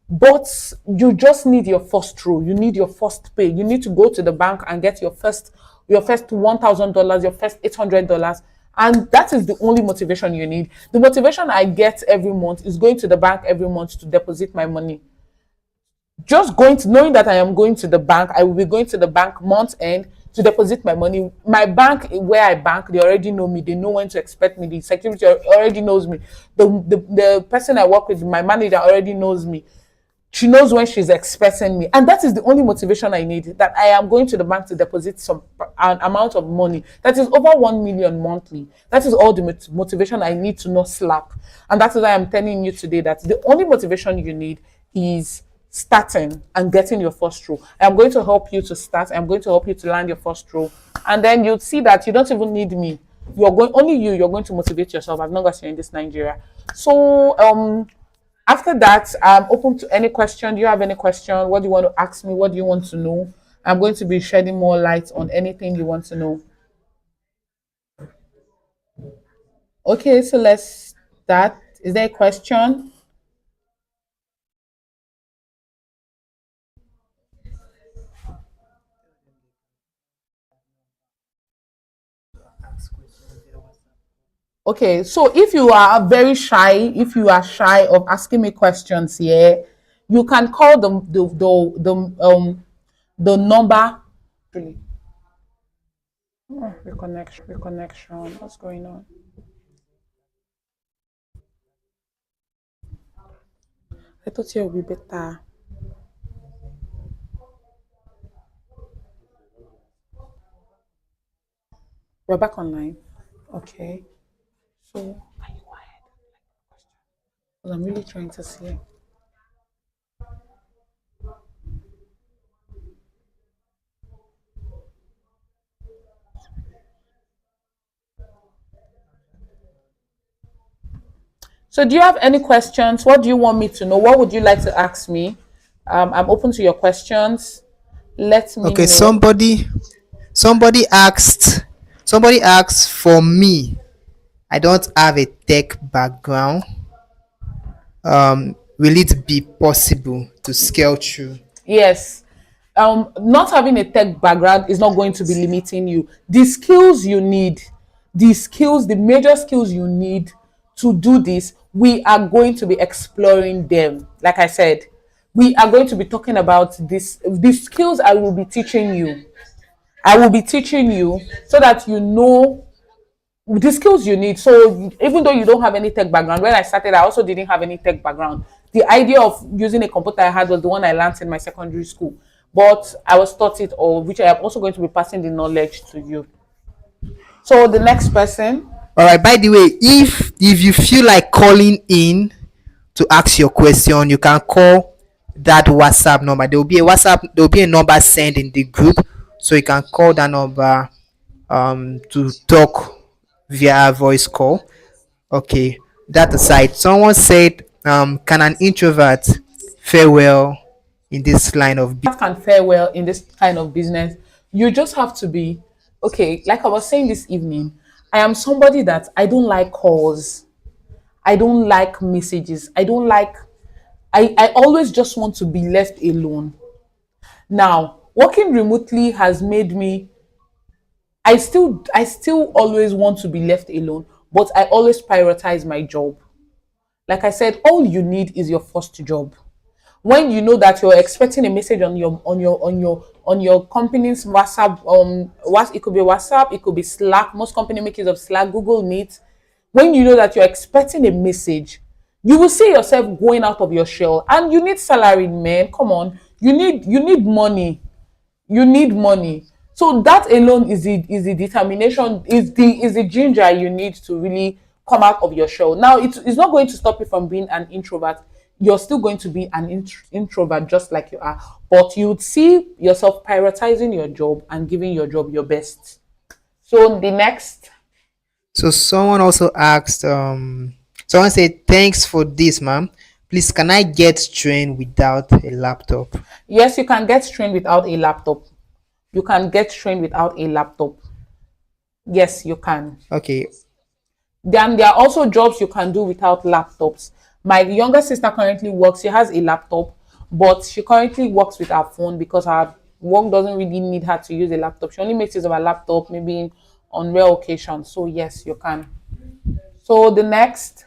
But you just need your first row. You need your first pay. You need to go to the bank and get your first $1,000, your first $800. And that is the only motivation you need. The motivation I get every month is going to the bank every month to deposit my money. Just knowing that I am going to the bank, I will be going to the bank month end to deposit my money. My bank, where I bank, they already know me. They know when to expect me. The security already knows me. The person I work with, my manager, already knows me. She knows when she's expecting me, and that is the only motivation I need. That I am going to the bank to deposit an amount of money that is over 1 million monthly. That is all the motivation I need to not slack, and that is why I'm telling you today that the only motivation you need is starting and getting your first role. I'm going to help you to start. I'm going to help you to land your first role, and then you'll see that you don't even need me. You're going only you. You're going to motivate yourself as long as you're in this Nigeria. So after that, I'm open to any question. Do you have any question? What do you want to ask me? What do you want to know? I'm going to be shedding more light on anything you want to know. Okay, so let's start. Is there a question? Ask questions via WhatsApp. Okay, so if you are very shy, if you are shy of asking me questions here, you can call the number. Really? Oh, reconnection. What's going on? I thought it would be better. We're back online. Okay. So, are you quiet? 'Cause I'm really trying to see. So, do you have any questions? What do you want me to know? What would you like to ask me? I'm open to your questions. Let me Okay, know. somebody asked for me. I don't have a tech background. Will it be possible to scale through? Yes. Not having a tech background is not going to be limiting you. The skills you need, the major skills you need to do this, we are going to be exploring them. Like I said, we are going to be talking about the skills I will be teaching you. I will be teaching you so that you know the skills you need. So even though you don't have any tech background, when I started, I also didn't have any tech background. The idea of using a computer I had was the one I learned in my secondary school. But I was taught it all, which I am also going to be passing the knowledge to you. So the next person, All right. By the way, if you feel like calling in to ask your question, you can call that WhatsApp number. There will be a number sent in the group, so you can call that number to talk via voice call. Okay. That aside, someone said, can an introvert fare well in this line of business? can fare well in this kind of business. You just have to be okay. Like I was saying this evening, I am somebody that I don't like calls. I don't like messages. I always just want to be left alone. Now, working remotely has made me I still always want to be left alone, but I always prioritize my job. Like I said, all you need is your first job. When you know that you're expecting a message on your company's WhatsApp, it could be WhatsApp, it could be Slack. Most company make use of Slack, Google Meet. When you know that you're expecting a message, you will see yourself going out of your shell, and you need salary, man. Come on, you need money. You need money. So that alone is the determination, is the ginger you need to really come out of your shell. Now it's not going to stop you from being an introvert. You're still going to be an introvert just like you are, but you would see yourself prioritizing your job and giving your job your best. So the next, So someone also asked, someone said, thanks for this, ma'am. Please, can I get trained without a laptop? yes, you can get trained without a laptop. You can get trained without a laptop. Yes, you can. Okay. Then there are also jobs you can do without laptops. My younger sister currently works, she has a laptop, but she currently works with her phone because her work doesn't really need her to use a laptop. She only makes use of her laptop maybe on rare occasions. So yes, you can. So the next,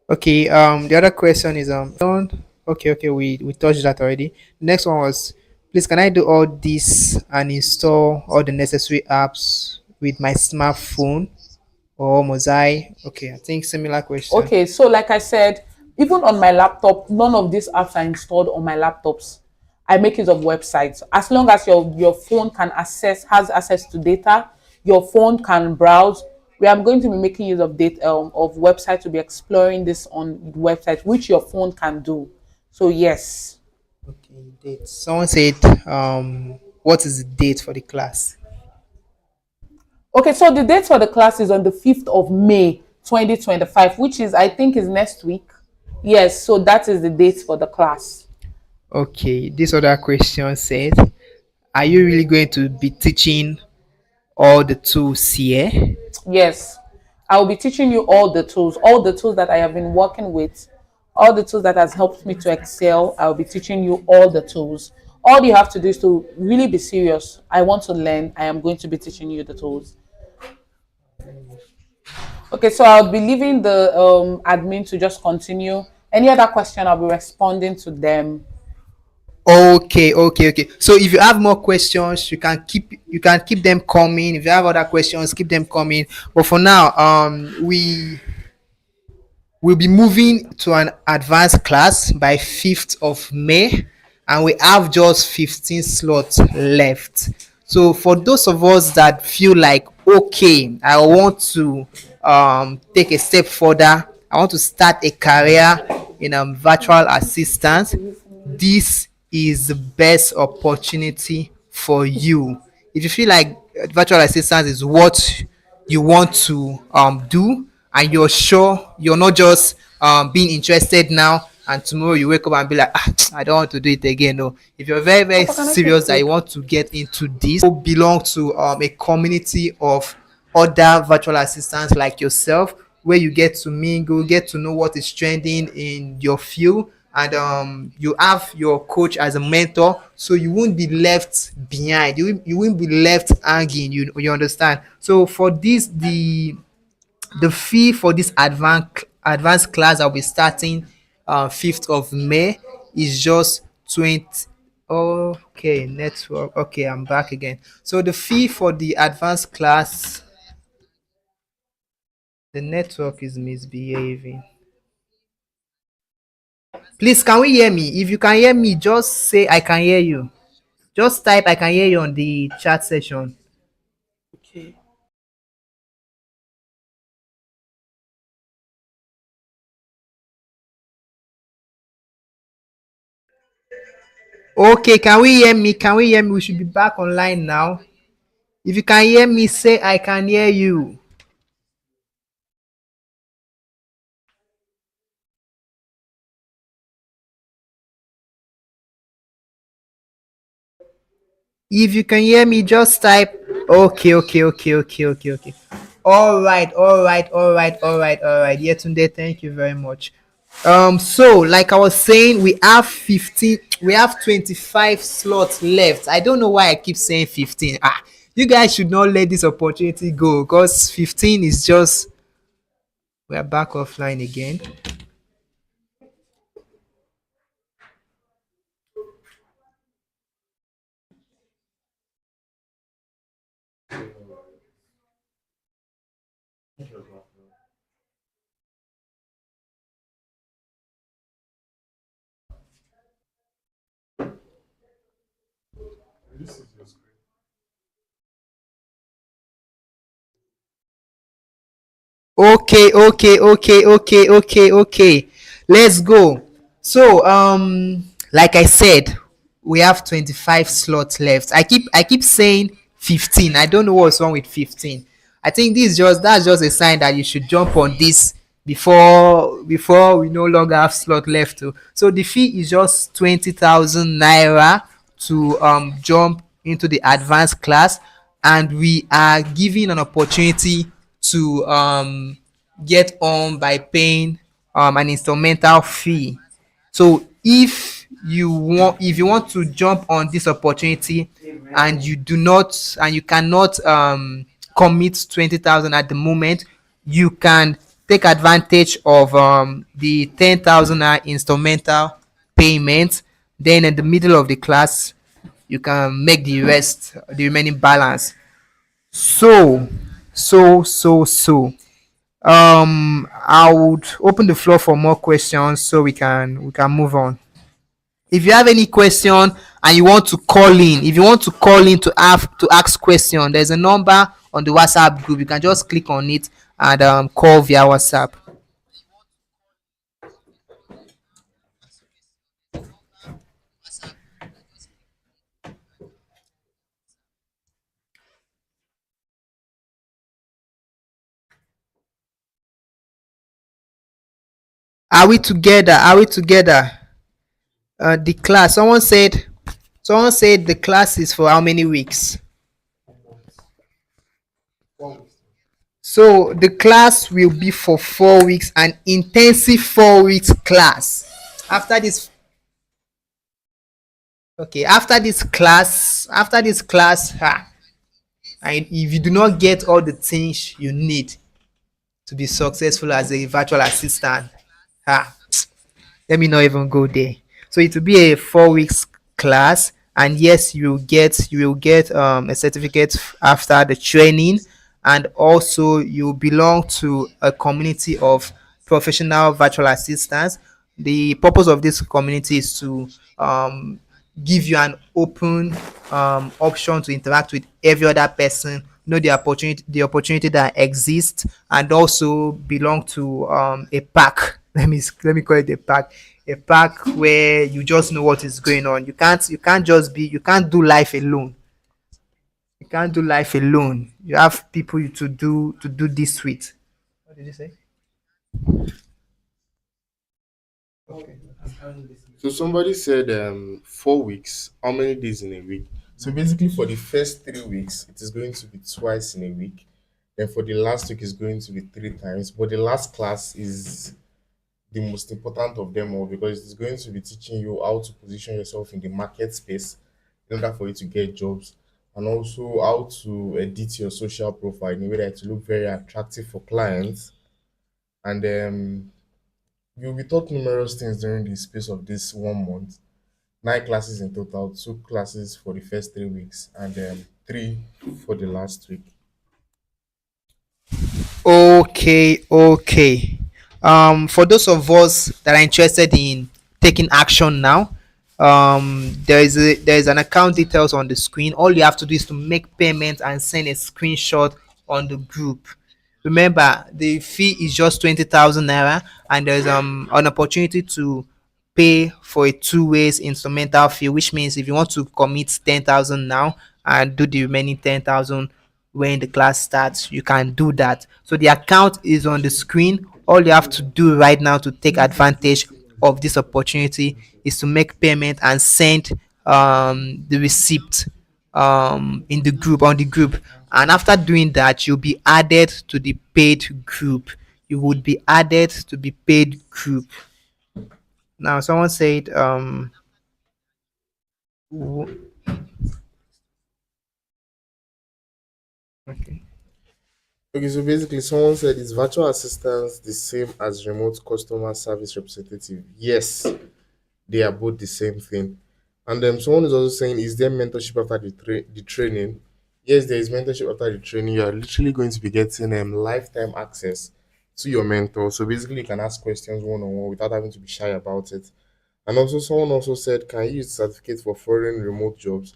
Okay. The other question is okay, we touched that already. Next one was, please, can I do all this and install all the necessary apps with my smartphone, or must I? Okay, I think similar question. okay, so like I said, Even on my laptop, none of these apps are installed on my laptops. I make use of websites. As long as your phone has access to data, your phone can browse. We are going to be making use of data of websites to be exploring this on websites, which your phone can do. So yes. Okay, date. Someone said, what is the date for the class? Okay, so the date for the class is on the 5th of May 2025, which is, I think, is next week. Yes, so that is the date for the class. Okay, this other question says, are you really going to be teaching all the tools here? Yes, I will be teaching you all the tools that I have been working with, all the tools that has helped me to excel. I will be teaching you all the tools. All you have to do is to really be serious. I want to learn. I am going to be teaching you the tools. Okay, so I'll be leaving the admin to just continue. Any other question, I'll be responding to them. Okay. So if you have more questions, you can keep them coming. If you have other questions, keep them coming. But for now, we'll be moving to an advanced class by 5th of May, and we have just 15 slots left. So for those of us that feel like, okay, I want to take a step further, I want to start a career in virtual assistance, this is the best opportunity for you. If you feel like virtual assistance is what you want to do, and you're sure you're not just being interested now and tomorrow you wake up and be like, I don't want to do it again. No, if you're very very Papa, can I take serious that food? you want to get into this, you belong to a community of other virtual assistants like yourself, where you get to mingle, get to know what is trending in your field, and you have your coach as a mentor, so you won't be left behind, you won't be left hanging, you understand. So for this, the fee for this advanced class I'll be starting 5th of May is just 20. Okay, network. Okay, I'm back again. So the fee for the advanced class, the network is misbehaving. Please, can we hear me? If you can hear me, just say I can hear you. Just type I can hear you on the chat session. Okay. Okay, can we hear me? Can we hear me? We should be back online now. If you can hear me, say I can hear you. If you can hear me, just type okay. All right. Yetunde, thank you very much. So like I was saying, we have 15, we have 25 slots left. I don't know why I keep saying 15. You guys should not let this opportunity go, because 15 is just, we are back offline again. Okay. Let's go. So, like I said, we have 25 slots left. I keep saying 15. I don't know what's wrong with 15. I think this is just that's just a sign that you should jump on this before we no longer have slot left. So the fee is just 20,000 naira to jump into the advanced class, and we are giving an opportunity to get on by paying an instrumental fee. So if you want to jump on this opportunity, and you cannot commit 20,000 at the moment, you can take advantage of the 10,000 instrumental payment. Then in the middle of the class, you can make the remaining balance. So, so. I would open the floor for more questions so we can move on. If you have any question and you want to call in, if you want to call in to have to ask question, there's a number on the WhatsApp group. You can just click on it and call via WhatsApp. Are we together? Are we together? The class. Someone said the class is for how many weeks? So the class will be for 4 weeks, an intensive 4 weeks class. After this, okay, after this class, and if you do not get all the things you need to be successful as a virtual assistant, ah, let me not even go there. So it will be a 4 weeks class, and yes, you will get a certificate after the training, and also you belong to a community of professional virtual assistants. The purpose of this community is to give you an open option to interact with every other person, know the opportunity that exists, and also belong to a pack. Let me call it a pack where you just know what is going on. You can't do life alone. You can't do life alone. You have people to do this with. What did you say? So somebody said 4 weeks. How many days in a week? So basically, for the first 3 weeks, it is going to be twice in a week. Then for the last week, it's going to be three times. But the last class is the most important of them all because it's going to be teaching you how to position yourself in the market space in order for you to get jobs, and also how to edit your social profile in a way that to look very attractive for clients. And you'll be taught numerous things during the space of this 1 month. Nine classes in total, two classes for the first 3 weeks, and three for the last week. Okay, okay. For those of us that are interested in taking action now, there is an account details on the screen. All you have to do is to make payment and send a screenshot on the group. Remember, the fee is just 20,000 naira, and there's an opportunity to pay for a two ways instrumental fee, which means if you want to commit 10,000 now and do the remaining 10,000 when the class starts, you can do that. So the account is on the screen. All you have to do right now to take advantage of this opportunity is to make payment and send the receipt in the group on the group. And after doing that, you'll be added to the paid group. You would be added to the paid group. Now, someone said, w- okay. Okay, so basically, someone said is virtual assistants the same as remote customer service representative? Yes, they are both the same thing. And someone is also saying, is there mentorship after the training? Yes, there is mentorship after the training. You are literally going to be getting lifetime access to your mentor. So basically, you can ask questions one on one without having to be shy about it. And also, someone also said, can you use certificate for foreign remote jobs?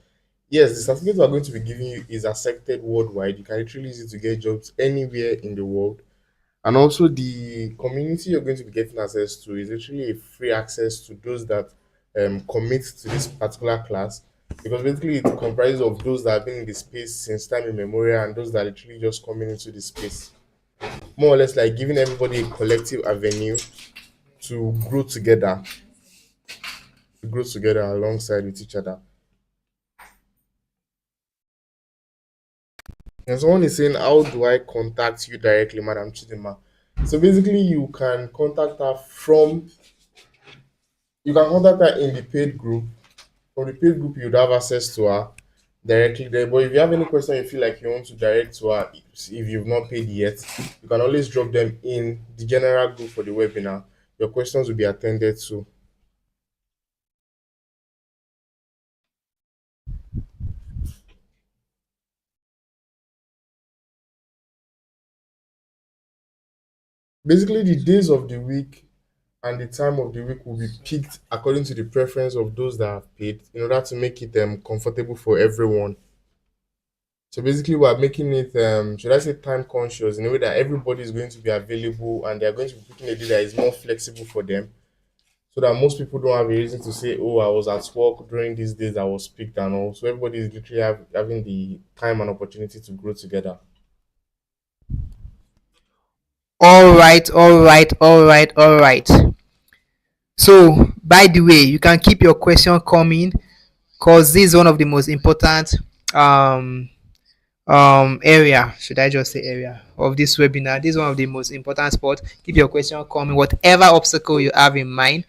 Yes, the certificate we are going to be giving you is accepted worldwide. You can literally use it to get jobs anywhere in the world. And also, the community you're going to be getting access to is actually a free access to those that commit to this particular class. Because basically, it comprises of those that have been in the space since time immemorial and those that are literally just coming into the space. More or less like giving everybody a collective avenue to grow together, alongside with each other. And someone is saying, how do I contact you directly, Madam Chidima? So basically, you can contact her in the paid group. From the paid group, you'd have access to her directly there. But if you have any question you feel like you want to direct to her, if you've not paid yet, you can always drop them in the general group for the webinar. Your questions will be attended to. Basically, the days of the week and the time of the week will be picked according to the preference of those that have paid in order to make it comfortable for everyone. So basically, we're making it, should I say, time conscious in a way that everybody is going to be available and they're going to be picking a day that is more flexible for them, so that most people don't have a reason to say, oh, I was at work during these days I was picked and all. So everybody is literally having the time and opportunity to grow together. All right, all right, all right, all right. So, by the way, you can keep your question coming because this is one of the most important um area, should I just say area of this webinar. This is one of the most important spot. Keep your question coming. Whatever obstacle you have in mind,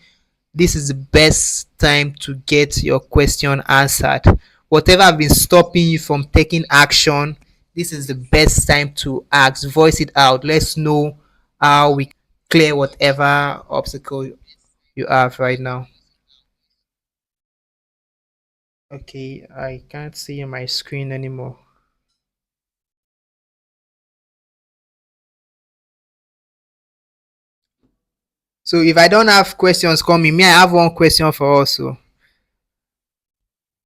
this is the best time to get your question answered. Whatever have been stopping you from taking action, this is the best time to ask. Voice it out. Let's know how we clear whatever obstacle you have right now. Okay, I can't see my screen anymore. So if I don't have questions coming, me, I have one question for us. So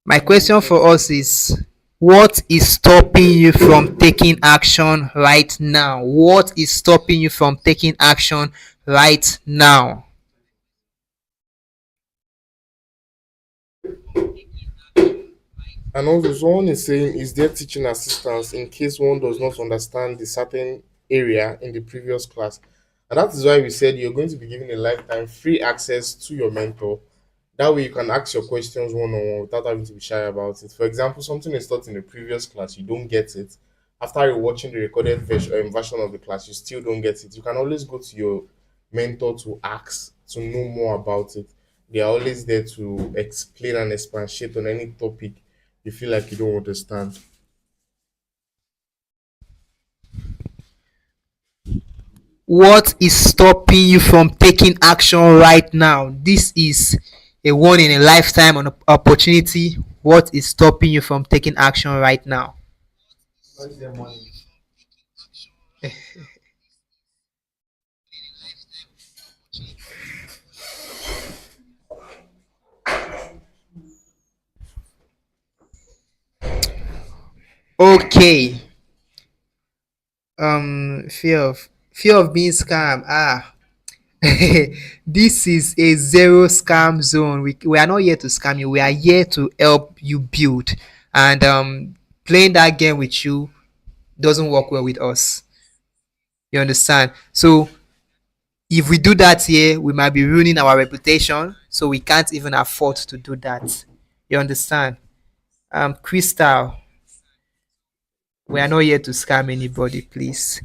my question for us is, what is stopping you from taking action right now? What is stopping you from taking action right now? And also, someone is saying, is there teaching assistance in case one does not understand the certain area in the previous class? And that is why we said you're going to be given a lifetime free access to your mentor. That way, you can ask your questions one on one without having to be shy about it. For example, something is taught in the previous class, you don't get it. After you're watching the recorded version of the class, you still don't get it. You can always go to your mentor to ask to know more about it. They are always there to explain and expatiate on any topic you feel like you don't understand. What is stopping you from taking action right now? This is a one in a lifetime opportunity. What is stopping you from taking action right now? Okay. Fear of being scammed. This is a zero scam zone. We are not here to scam you. We are here to help you build. And playing that game with you doesn't work well with us. You understand? So if we do that here, we might be ruining our reputation. So we can't even afford to do that. You understand? Crystal, we are not here to scam anybody, please.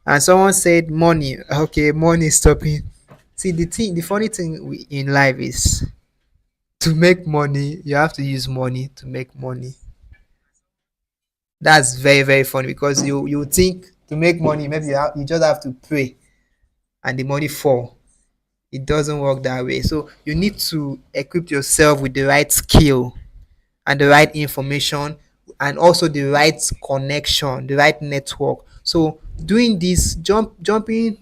And someone said money. Okay, money is stopping. See, the funny thing in life is, to make money, you have to use money to make money. That's very, very funny because you think to make money, maybe you just have to pray and the money fall. It doesn't work that way. So you need to equip yourself with the right skill and the right information and also the right connection, the right network. So doing this, jumping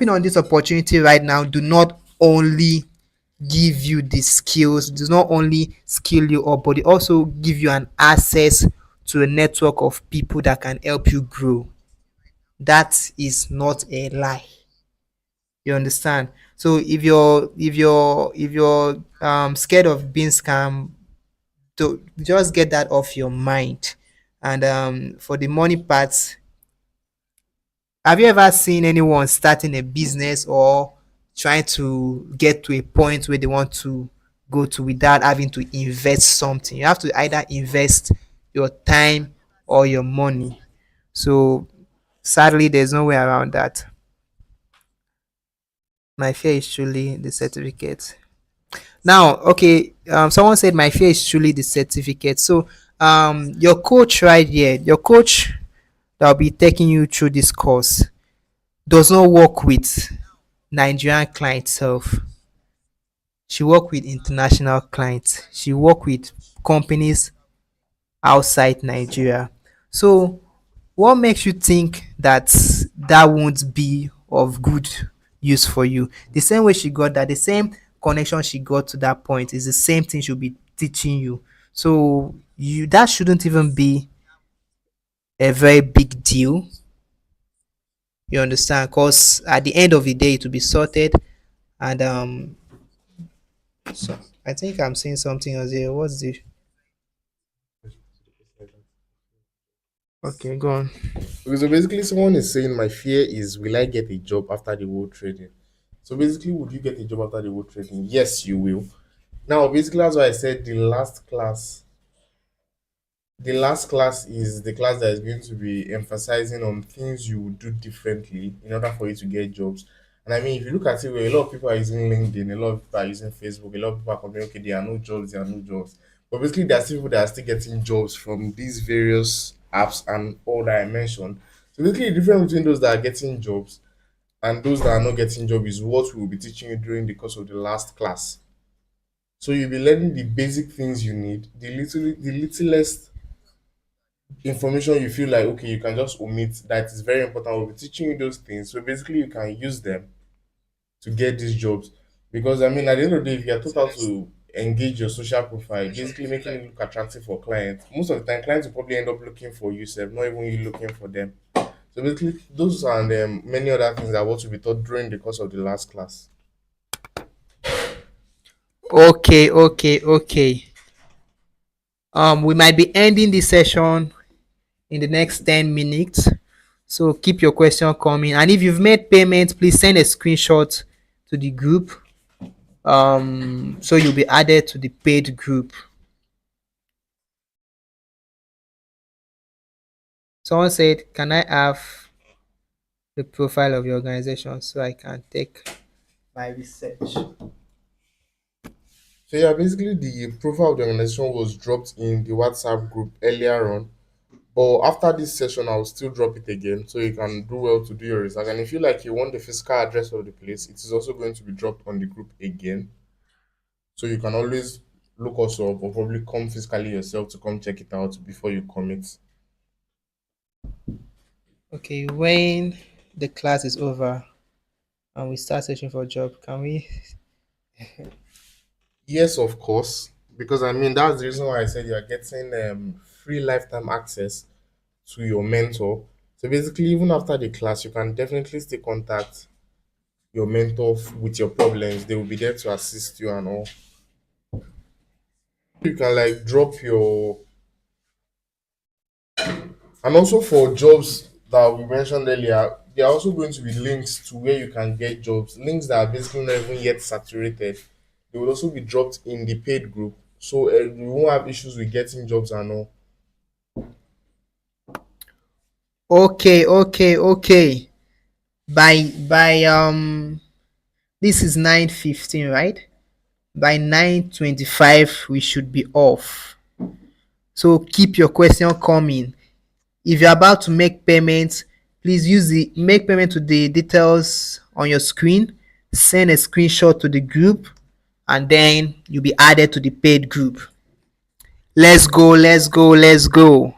on this opportunity right now do not only give you the skills, does not only skill you up, but it also give you an access to a network of people that can help you grow. That is not a lie. You understand? So if you're scared of being scammed, to just get that off your mind. And for the money part, have you ever seen anyone starting a business or trying to get to a point where they want to go to without having to invest something? You have to either invest your time or your money. So sadly, there's no way around that. My fear is truly the certificate. Now, okay, someone said my fear is truly the certificate. So, your coach right here, your coach that will be taking you through this course does not work with Nigerian clients self. She work with international clients. She work with companies outside Nigeria. So What makes you think that that won't be of good use for you? The same way she got that, the same connection she got to that point is the same thing she'll be teaching you. So you that shouldn't even be a very big deal. You understand? Because at the end of the day, it will be sorted. And so I think I'm seeing something else here. What's the okay? Go on. Okay, so basically, someone is saying my fear is will I get a job after the world trading? So basically, would you get a job after the world trading? Yes, you will. Now, basically, that's why I said the last class is the class that is going to be emphasizing on things you would do differently in order for you to get jobs. And I mean, if you look at it, where a lot of people are using LinkedIn, a lot of people are using Facebook, a lot of people are complaining, okay, there are no jobs, there are no jobs. But basically, there are still people that are still getting jobs from these various apps and all that I mentioned. So basically, the difference between those that are getting jobs and those that are not getting jobs is what we will be teaching you during the course of the last class. So you'll be learning the basic things you need, the littlest information you feel like okay you can just omit that is very important. We'll be teaching you those things so basically you can use them to get these jobs. Because I mean, at the end of the day, if you're taught how to engage your social profile, basically making it look attractive for clients, most of the time clients will probably end up looking for you self, not even you looking for them. So basically those and many other things that what will be taught during the course of the last class. Okay, okay, okay. We might be ending this session in the next 10 minutes. So keep your question coming. And if you've made payment, please send a screenshot to the group. So you'll be added to the paid group. Someone said, can I have the profile of your organization so I can take my research? So yeah, basically the profile of the organization was dropped in the WhatsApp group earlier on. But after this session, I'll still drop it again so you can do well to do your research. And if you like you want the physical address of the place, it is also going to be dropped on the group again. So you can always look us up or probably come physically yourself to come check it out before you commit. Okay, when the class is over and we start searching for a job, can we? Yes, of course. Because I mean that's the reason why I said you are getting free lifetime access to your mentor. So basically, even after the class, you can definitely still contact your mentor with your problems. They will be there to assist you and all. You can like drop your and also for jobs that we mentioned earlier, there are also going to be links to where you can get jobs. Links that are basically not even yet saturated. They will also be dropped in the paid group, so you won't have issues with getting jobs and all. Okay, okay, okay. By this is 9:15, right? By 9:25 we should be off. So keep your question coming. If you're about to make payments, please use the make payment to the details on your screen, send a screenshot to the group, and then you'll be added to the paid group. Let's go, let's go, let's go.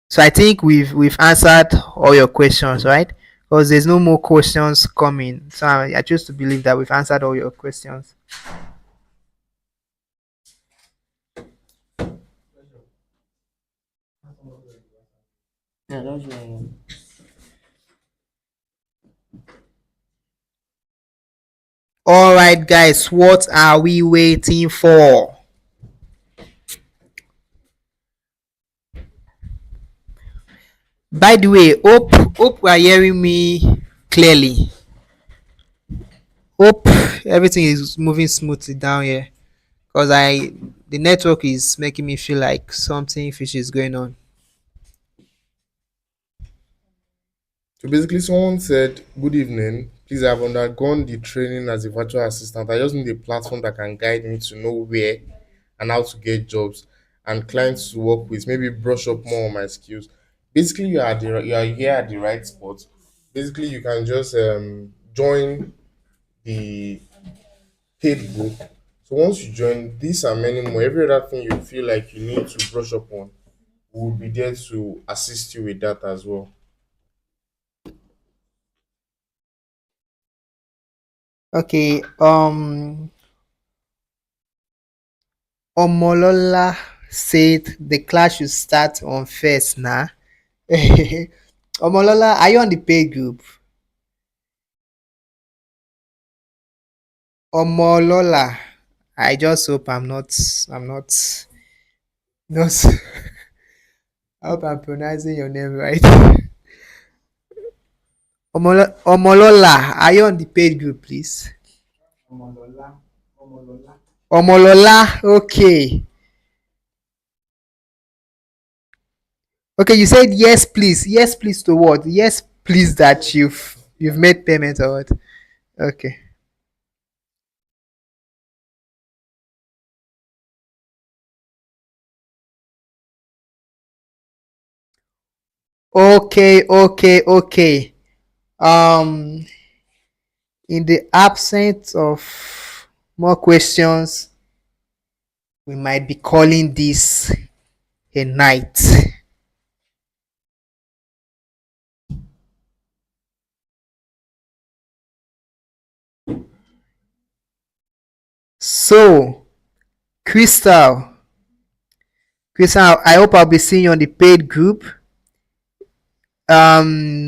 So I think we've answered all your questions, right? Because there's no more questions coming. So I choose to believe that we've answered all your questions. Yeah, that's right. All right, guys, what are we waiting for? By the way, hope we are hearing me clearly. Hope everything is moving smoothly down here. Because the network is making me feel like something fishy is going on. So basically, someone said, "Good evening. Please, I've undergone the training as a virtual assistant. I just need a platform that can guide me to know where and how to get jobs and clients to work with. Maybe brush up more on my skills." Basically, you are here at the right spot. Basically, you can just join the paid group. So once you join, these and many more, every other thing you feel like you need to brush up on, we'll be there to assist you with that as well. Okay. Omolola said the class should start on first now. Omolola, are you on the paid group? Omolola. I just hope I'm not I hope I'm pronouncing your name right. Omolola, are you on the paid group, please? Omolola, okay. Okay, you said yes, please. Yes, please to what? Yes, please that you've made payment or what? Okay. Okay. Um, in the absence of more questions, we might be calling this a night. So, Crystal, I hope I'll be seeing you on the paid group. Noah,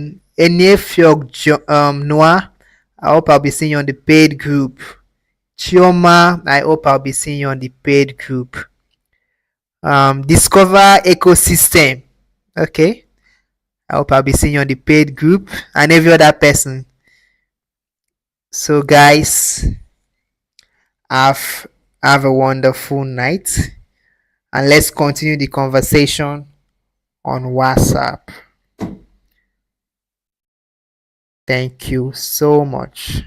I hope I'll be seeing you on the paid group. Chioma, I hope I'll be seeing you on the paid group. Discover ecosystem. Okay. I hope I'll be seeing you on the paid group and every other person. So guys, have have a wonderful night and let's continue the conversation on WhatsApp. Thank you so much.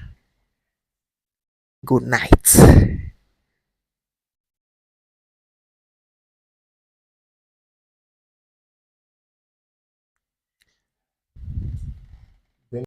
Good night.